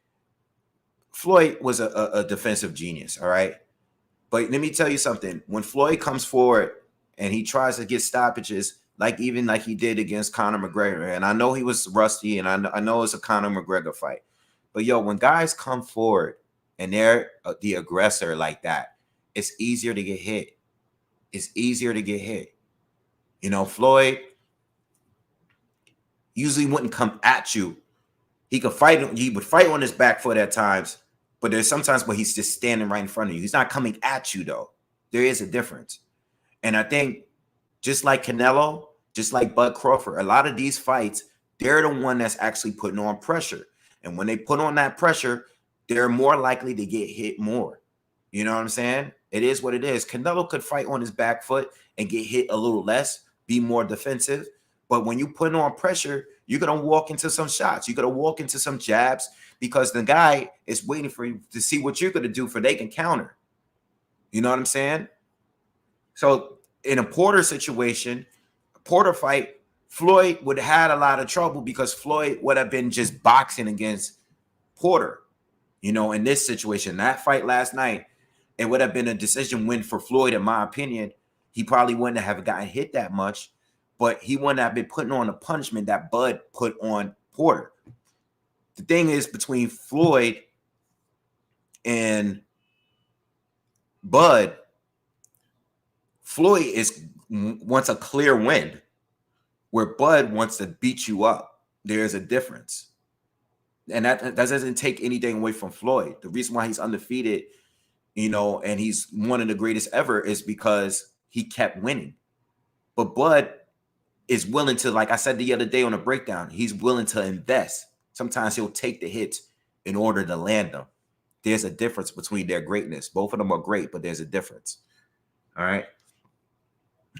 Floyd was a defensive genius, all right? But let me tell you something. When Floyd comes forward and he tries to get stoppages, like he did against Conor McGregor, and I know he was rusty, and I know it's a Conor McGregor fight. But, yo, when guys come forward and they're the aggressor like that, it's easier to get hit. It's easier to get hit. You know, Floyd usually wouldn't come at you. He could fight. He would fight on his back foot at times, but there's sometimes where he's just standing right in front of you. He's not coming at you, though. There is a difference. And I think just like Canelo, just like Bud Crawford, a lot of these fights, they're the one that's actually putting on pressure. And when they put on that pressure, they're more likely to get hit more. You know what I'm saying? It is what it is. Canelo could fight on his back foot and get hit a little less, be more defensive. But when you put on pressure, you're going to walk into some shots. You're going to walk into some jabs because the guy is waiting for you to see what you're going to do for they can counter. You know what I'm saying? So in a Porter situation, a Porter fight, Floyd would have had a lot of trouble because Floyd would have been just boxing against Porter. You know, in this situation, that fight last night, it would have been a decision win for Floyd, in my opinion. He probably wouldn't have gotten hit that much, but he wouldn't have been putting on the punishment that Bud put on Porter. The thing is, between Floyd and Bud, Floyd wants a clear win, where Bud wants to beat you up. There's a difference. And that doesn't take anything away from Floyd. The reason why he's undefeated, you know, and he's one of the greatest ever is because he kept winning. But Bud is willing to, like I said the other day on a breakdown, he's willing to invest. Sometimes he'll take the hits in order to land them. There's a difference between their greatness. Both of them are great, but there's a difference. All right.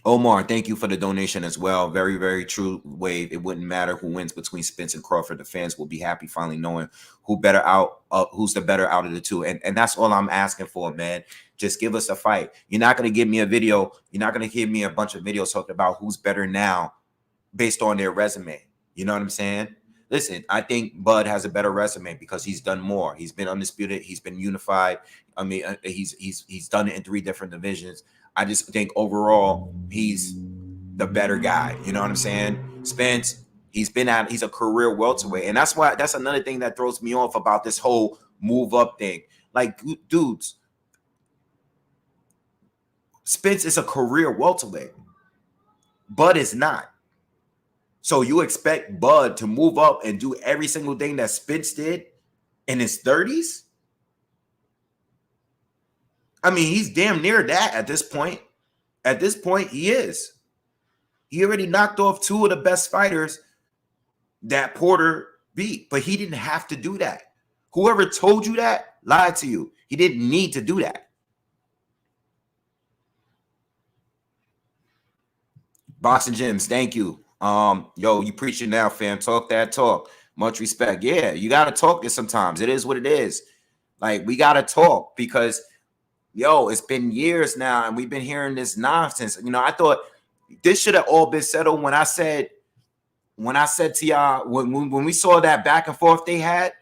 Omar, thank you for the donation as well. Very, very true, Wave. It wouldn't matter who wins between Spence and Crawford. The fans will be happy finally knowing who's the better out of the two. And that's all I'm asking for, man. Just give us a fight. You're not going to give me a video. You're not going to give me a bunch of videos talking about who's better now based on their resume. You know what I'm saying? Listen, I think Bud has a better resume because he's done more. He's been undisputed. He's been unified. I mean, he's done it in 3 different divisions. I just think overall he's the better guy. You know what I'm saying? Spence, he's a career welterweight. And that's another thing that throws me off about this whole move up thing. Like, dudes, Spence is a career welterweight. Bud is not. So you expect Bud to move up and do every single thing that Spence did in his 30s? I mean, he's damn near that at this point. At this point, he is. He already knocked off 2 of the best fighters that Porter beat, but he didn't have to do that. Whoever told you that lied to you. He didn't need to do that. Boxing Gyms, thank you. Yo, you preaching now, fam. Talk that talk. Much respect. Yeah, you gotta talk it sometimes. It is what it is. Like, we gotta talk because, yo, it's been years now, and we've been hearing this nonsense. You know, I thought this should have all been settled when I said to y'all, when we saw that back and forth they had,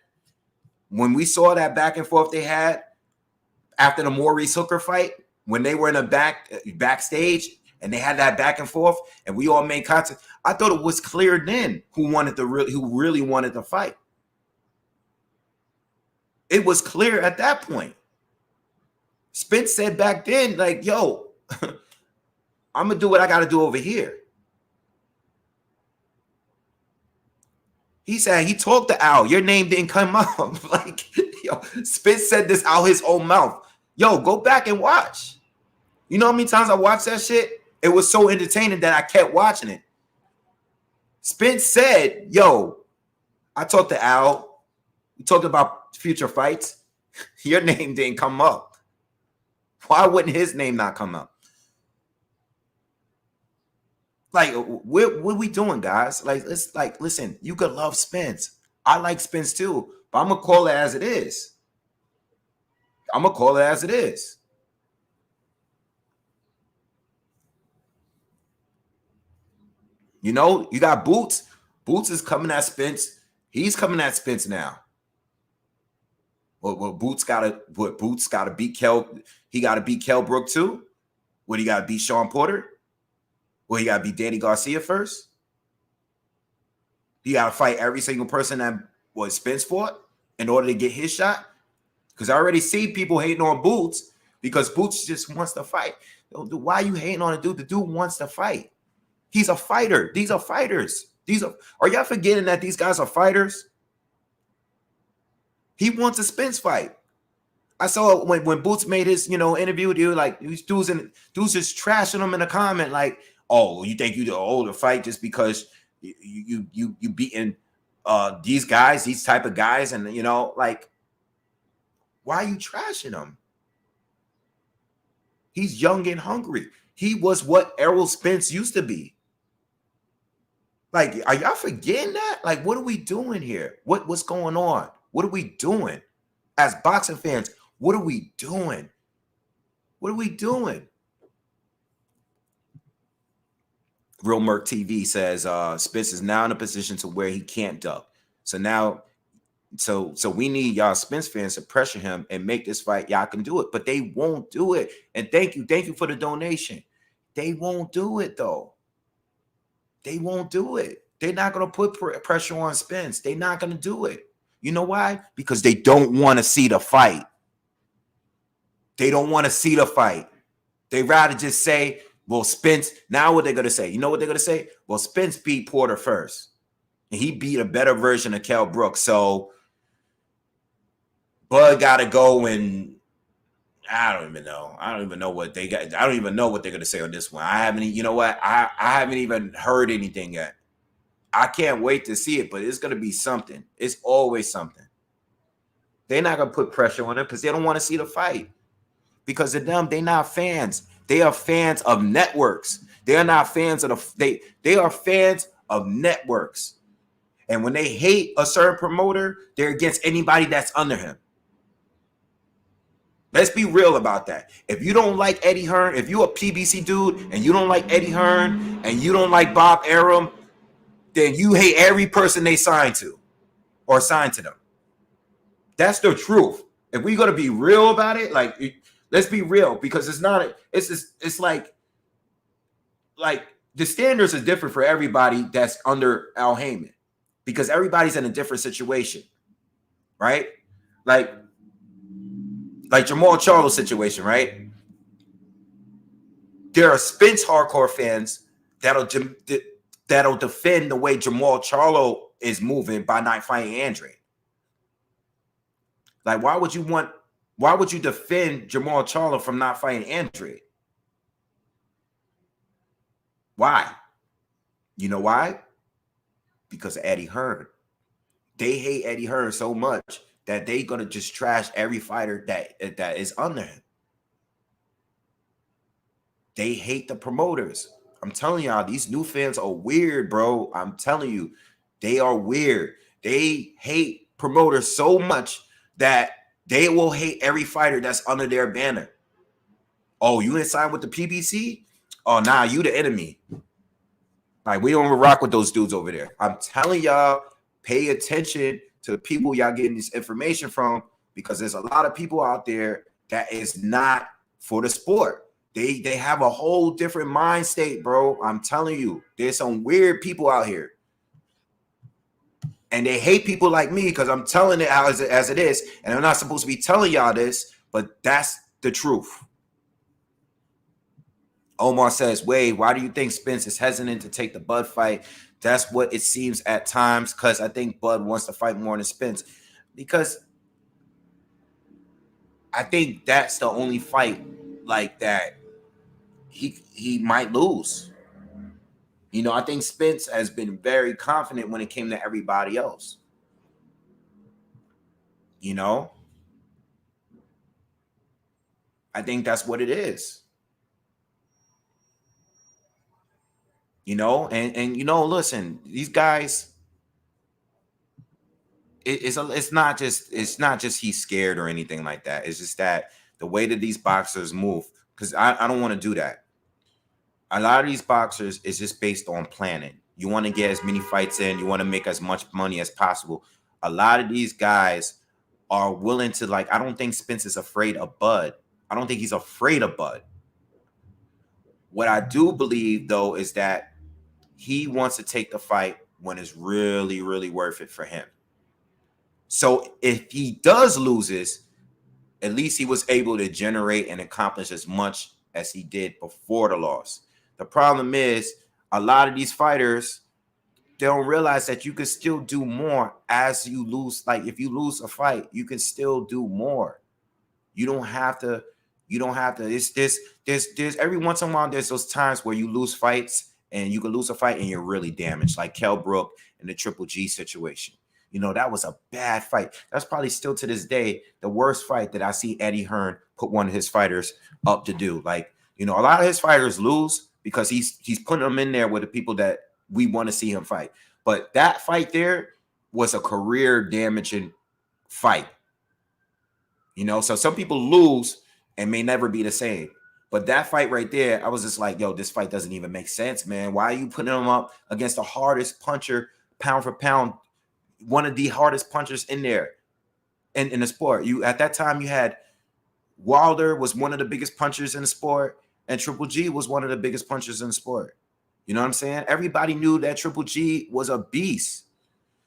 after the Maurice Hooker fight, when they were in the backstage and they had that back and forth, and we all made contact, I thought it was clear then who really wanted to fight. It was clear at that point. Spence said back then, like, yo, I'm gonna do what I gotta do over here. He said, he talked to Al. Your name didn't come up. Like, yo, Spence said this out his own mouth. Yo, go back and watch. You know how many times I watched that shit? It was so entertaining that I kept watching it. Spence said, yo, I talked to Al. We talked about future fights. Your name didn't come up. Why wouldn't his name not come up? Like, what are we doing, guys? Like, it's like, listen, you could love Spence. I like Spence too, but I'm gonna call it as it is. You know, you got Boots. Boots is coming at Spence. He's coming at Spence now. Well, Boots gotta beat Kell. He gotta beat Kell Brook too. What, he gotta beat Sean Porter? Well, he got to beat Danny Garcia first. He got to fight every single person that was Spence fought in order to get his shot. Because I already see people hating on Boots because Boots just wants to fight. Why are you hating on a dude? The dude wants to fight. He's a fighter. These are fighters. Are y'all forgetting that these guys are fighters? He wants a Spence fight. I saw when Boots made his, interview with you, like, these dudes just trashing him in a comment, like, oh, you think you the older fight just because you beating these guys, these type of guys, and like, why are you trashing him? He's young and hungry. He was what Errol Spence used to be. Like, are y'all forgetting that? Like, what are we doing here? What's going on? What are we doing as boxing fans? What are we doing? What are we doing? Real Merc TV says Spence is now in a position to where he can't duck. So now, so we need y'all Spence fans to pressure him and make this fight. Y'all can do it, but they won't do it. And thank you for the donation. They won't do it though. They won't do it. They're not going to put pressure on Spence. They're not going to do it. You know why? Because they don't want to see the fight. They don't want to see the fight. They rather just say, well, Spence, now what they're going to say? You know what they're going to say? Well, Spence beat Porter first. And he beat a better version of Kell Brook. So Bud got to go, and I don't even know. I don't even know what they got. I don't even know what they're going to say on this one. I haven't, you know what? I haven't even heard anything yet. I can't wait to see it, but it's going to be something. It's always something. They're not going to put pressure on it because they don't want to see the fight. Because of them, they're not fans. They are fans of networks. They are not fans of they are fans of networks. And when they hate a certain promoter, they're against anybody that's under him. Let's be real about that. If you don't like Eddie Hearn, if you're a PBC dude and you don't like Eddie Hearn and you don't like Bob Arum, then you hate every person they signed to or signed to them. That's the truth. If we're going to be real about it, like, let's be real, because it's like the standards are different for everybody that's under Al Heyman, because everybody's in a different situation, right? Like Jamal Charlo's situation, right? There are Spence hardcore fans that'll defend the way Jamal Charlo is moving by not fighting Andre. Like, why would you want Why would you defend Jamal Charlo from not fighting Andre? Why? You know why? Because of Eddie Hearn. They hate Eddie Hearn so much that they gonna just trash every fighter that is under him. They hate the promoters. I'm telling y'all, these new fans are weird, bro. I'm telling you, they are weird. They hate promoters so much that they will hate every fighter that's under their banner. Oh, you ain't signed with the PBC? Oh, nah, you the enemy. Like, we don't even rock with those dudes over there. I'm telling y'all, pay attention to the people y'all getting this information from, because there's a lot of people out there that is not for the sport. They have a whole different mind state, bro. I'm telling you, there's some weird people out here. And they hate people like me because I'm telling it as it is. And I'm not supposed to be telling y'all this, but that's the truth. Omar says, Wade, why do you think Spence is hesitant to take the Bud fight? That's what it seems at times, because I think Bud wants to fight more than Spence. Because I think that's the only fight like that he might lose. You know, I think Spence has been very confident when it came to everybody else. You know? I think that's what it is. You know, and you know, listen, these guys, it's not just he's scared or anything like that. It's just that the way that these boxers move, because I don't want to do that. A lot of these boxers is just based on planning. You want to get as many fights in, you want to make as much money as possible. A lot of these guys are willing to, like, I don't think Spence is afraid of Bud. I don't think he's afraid of Bud. What I do believe, though, is that he wants to take the fight when it's really, really worth it for him. So if he does loses, at least he was able to generate and accomplish as much as he did before the loss. The problem is a lot of these fighters, they don't realize that you can still do more as you lose. Like, if you lose a fight, you can still do more. You don't have to. It's this. There's every once in a while, there's those times where you lose fights and you can lose a fight and you're really damaged, like Kell Brook in the Triple G situation. You know, that was a bad fight. That's probably still to this day the worst fight that I see Eddie Hearn put one of his fighters up to do. Like, you know, a lot of his fighters lose because he's putting them in there with the people that we want to see him fight. But that fight there was a career damaging fight. You know, so some people lose and may never be the same. But that fight right there, I was just like, yo, this fight doesn't even make sense, man. Why are you putting him up against the hardest puncher, pound for pound, one of the hardest punchers in there in the sport? You, at that time, you had Wilder was one of the biggest punchers in the sport, and Triple G was one of the biggest punchers in the sport. You know what I'm saying? Everybody knew that Triple G was a beast.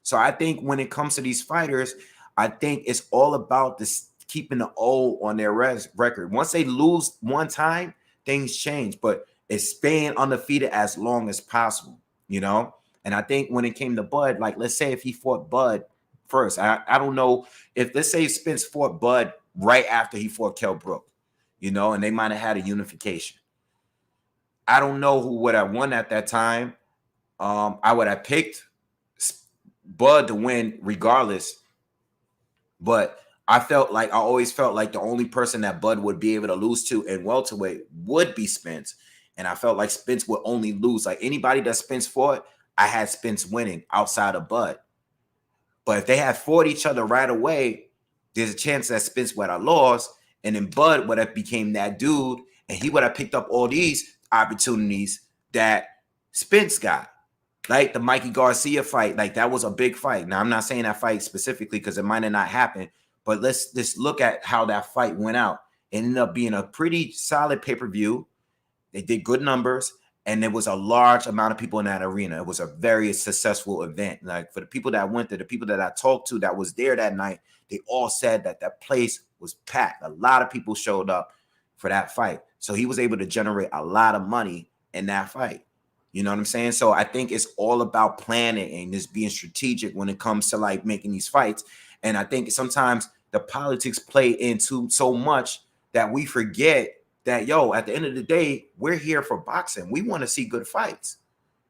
So I think when it comes to these fighters, I think it's all about this, keeping the O on their record. Once they lose one time, things change, but it's staying undefeated as long as possible, you know? And I think when it came to Bud, like, let's say if he fought Bud first, I don't know if, let's say Spence fought Bud right after he fought Kell Brook, you know, and they might have had a unification. I don't know who would have won at that time. I would have picked Bud to win regardless, but I always felt like the only person that Bud would be able to lose to in welterweight would be Spence. And I felt like Spence would only lose. Like, anybody that Spence fought, I had Spence winning outside of Bud. But if they had fought each other right away, there's a chance that Spence would have lost. And then Bud would have became that dude. And he would have picked up all these opportunities that Spence got. Like the Mikey Garcia fight. Like, that was a big fight. Now, I'm not saying that fight specifically because it might have not happened. But let's just look at how that fight went out. It ended up being a pretty solid pay-per-view. They did good numbers, and there was a large amount of people in that arena. It was a very successful event. Like, for the people that went there, the people that I talked to that was there that night, they all said that that place was packed. A lot of people showed up for that fight. So he was able to generate a lot of money in that fight. You know what I'm saying? So I think it's all about planning and just being strategic when it comes to, like, making these fights. And I think sometimes the politics play into so much that we forget that, yo, at the end of the day, we're here for boxing. We want to see good fights.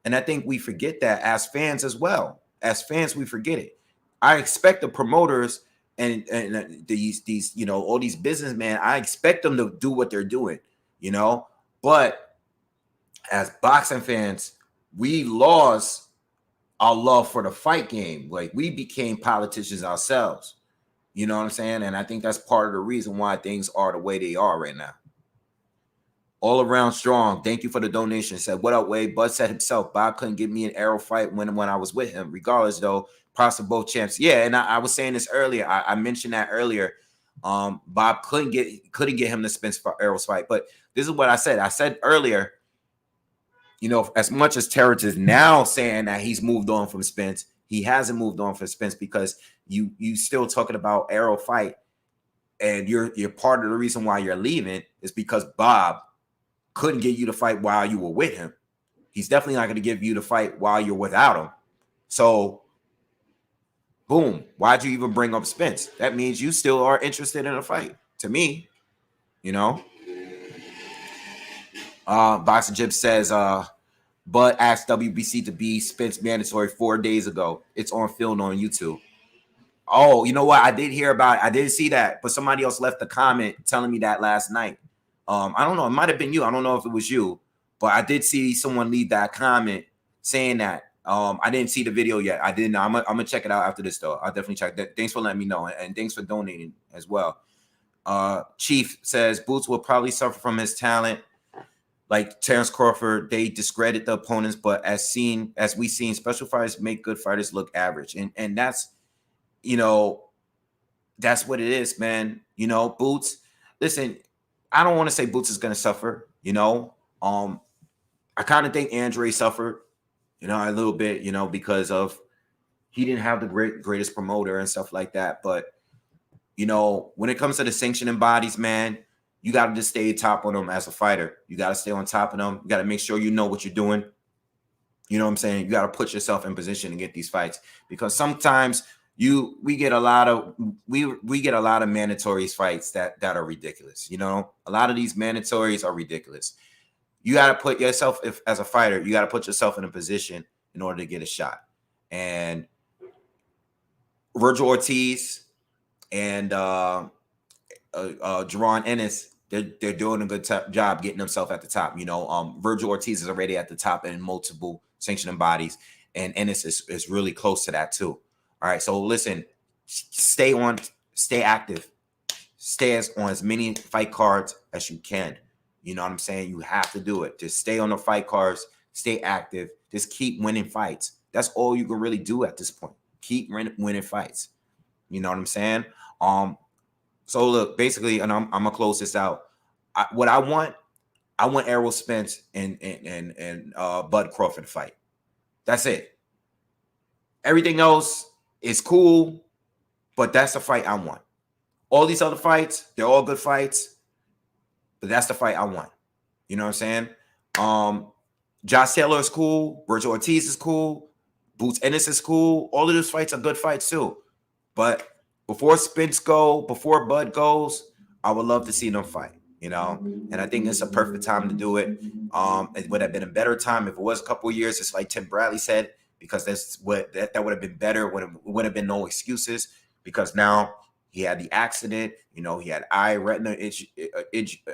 And I think we forget that as fans as well. As fans, we forget it. I expect the promoters and these all these businessmen, I expect them to do what they're doing, but as boxing fans, we lost our love for the fight game. Like, we became politicians ourselves. You know what I'm saying? And I think that's part of the reason why things are the way they are right now. All around strong. Thank you for the donation. Said, what up, Wade? Bud said himself, Bob couldn't give me an Errol fight when I was with him. Regardless, though, props to both champs. Yeah, and I was saying this earlier. I mentioned that earlier. Bob couldn't get him to Spence for Errol's fight. But this is what I said. I said earlier, as much as Terrence is now saying that he's moved on from Spence, he hasn't moved on from Spence, because you still talking about Errol fight, and you're part of the reason why you're leaving is because Bob couldn't get you to fight while you were with him. He's definitely not going to give you the fight while you're without him. So, boom. Why'd you even bring up Spence? That means you still are interested in a fight, to me. Boxing Jib says, Bud asked WBC to be Spence mandatory 4 days ago. It's on film on YouTube. Oh, you know what? I did hear about it. I didn't see that, but somebody else left a comment telling me that last night. I don't know. It might have been you. I don't know if it was you, but I did see someone leave that comment saying that. I didn't see the video yet. I didn't. I'm gonna check it out after this, though. I'll definitely check that. Thanks for letting me know, and thanks for donating as well. Chief says Boots will probably suffer from his talent, like Terrence Crawford. They discredit the opponents, but as we've seen, special fighters make good fighters look average, and that's that's what it is, man. Boots. Listen, I don't want to say Boots is going to suffer. I kind of think Andre suffered, a little bit, because of he didn't have the greatest promoter and stuff like that. But when it comes to the sanctioning bodies, man, you got to just stay top on them as a fighter. You got to stay on top of them. You got to make sure you know what you're doing. You know what I'm saying? You got to put yourself in position to get these fights, because sometimes we get a lot of mandatory fights that are ridiculous. A lot of these mandatories are ridiculous. You got to put yourself, as a fighter, you got to put yourself in a position in order to get a shot. And Virgil Ortiz and Jerron Ennis, they're doing a good job getting themselves at the top. Virgil Ortiz is already at the top in multiple sanctioning bodies, and Ennis is really close to that too. All right, so listen, stay active, stay on as many fight cards as you can. You know what I'm saying? You have to do it. Just stay on the fight cards, stay active, just keep winning fights. That's all you can really do at this point. Keep winning fights. You know what I'm saying? So look, basically, and I'm gonna close this out. I want Errol Spence and Bud Crawford to fight. That's it. Everything else is cool, but that's the fight I want. All these other fights, they're all good fights, but that's the fight I want. You know what I'm saying? Josh Taylor is cool. Virgil Ortiz is cool. Boots Ennis is cool. All of those fights are good fights too. But before Bud goes, I would love to see them fight. And I think it's a perfect time to do it. It would have been a better time if it was a couple of years, just like Tim Bradley said, because that would have been better. Would have been no excuses, because now he had the accident. He had eye retina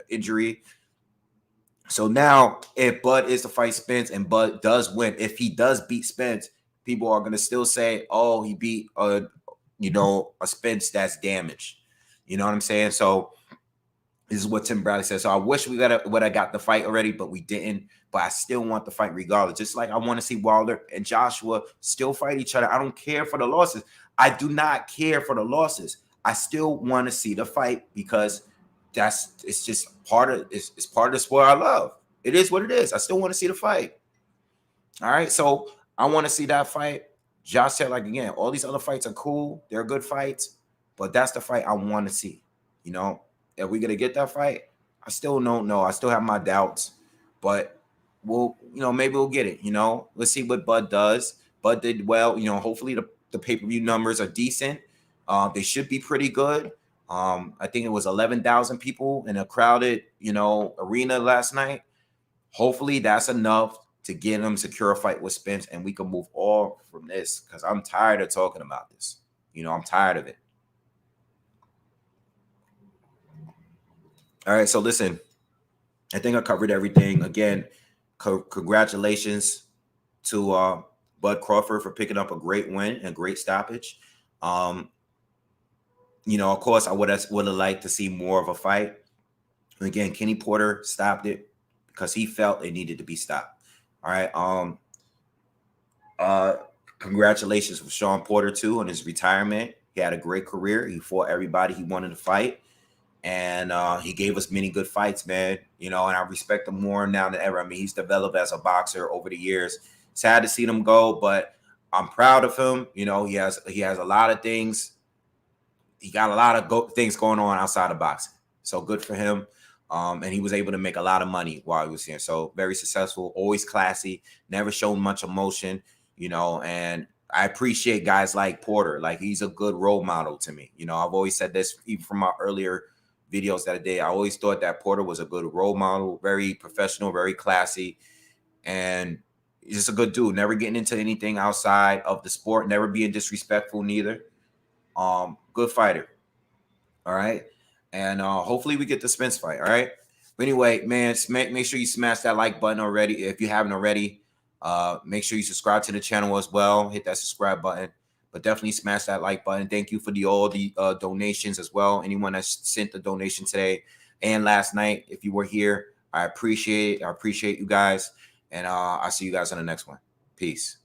injury. So now, if Bud is to fight Spence and Bud does win, if he does beat Spence, people are going to still say, "Oh, he beat a Spence that's damaged." You know what I'm saying? So this is what Tim Bradley said. So I wish would have got the fight already, but we didn't. But I still want the fight regardless. Just like I want to see Wilder and Joshua still fight each other. I don't care for the losses. I do not care for the losses. I still want to see the fight, because it's just part of the sport I love. It is what it is. I still want to see the fight. All right. So I want to see that fight. Josh said, like, again, all these other fights are cool. They're good fights, but that's the fight I want to see. Are we going to get that fight? I still don't know. I still have my doubts, but maybe we'll get it. Let's see what Bud does. Bud did well. Hopefully the pay-per-view numbers are decent. They should be pretty good. I think it was 11,000 people in a crowded, arena last night. Hopefully that's enough to get him secure a fight with Spence, and we can move all from this, because I'm tired of talking about this. I'm tired of it. All right, so listen, I think I covered everything. Again, congratulations to Bud Crawford for picking up a great win and great stoppage. Of course, I would have liked to see more of a fight. Again, Kenny Porter stopped it because he felt it needed to be stopped. All right. Congratulations for Sean Porter too on his retirement. He had a great career. He fought everybody he wanted to fight, and he gave us many good fights, man. And I respect him more now than ever. I mean, he's developed as a boxer over the years. Sad to see him go, but I'm proud of him. He has a lot of things. He got a lot of things going on outside of boxing. So good for him. And he was able to make a lot of money while he was here. So very successful, always classy, never shown much emotion, and I appreciate guys like Porter. Like, he's a good role model to me. I've always said this, even from my earlier videos that I did. I always thought that Porter was a good role model, very professional, very classy, and he's just a good dude, never getting into anything outside of the sport, never being disrespectful neither. Good fighter. All right. And hopefully we get the Spence fight. All right. But anyway, man, make sure you smash that like button already. If you haven't already, make sure you subscribe to the channel as well. Hit that subscribe button. But definitely smash that like button. Thank you for all the donations as well. Anyone that sent the donation today and last night, if you were here, I appreciate it. I appreciate you guys. And I'll see you guys on the next one. Peace.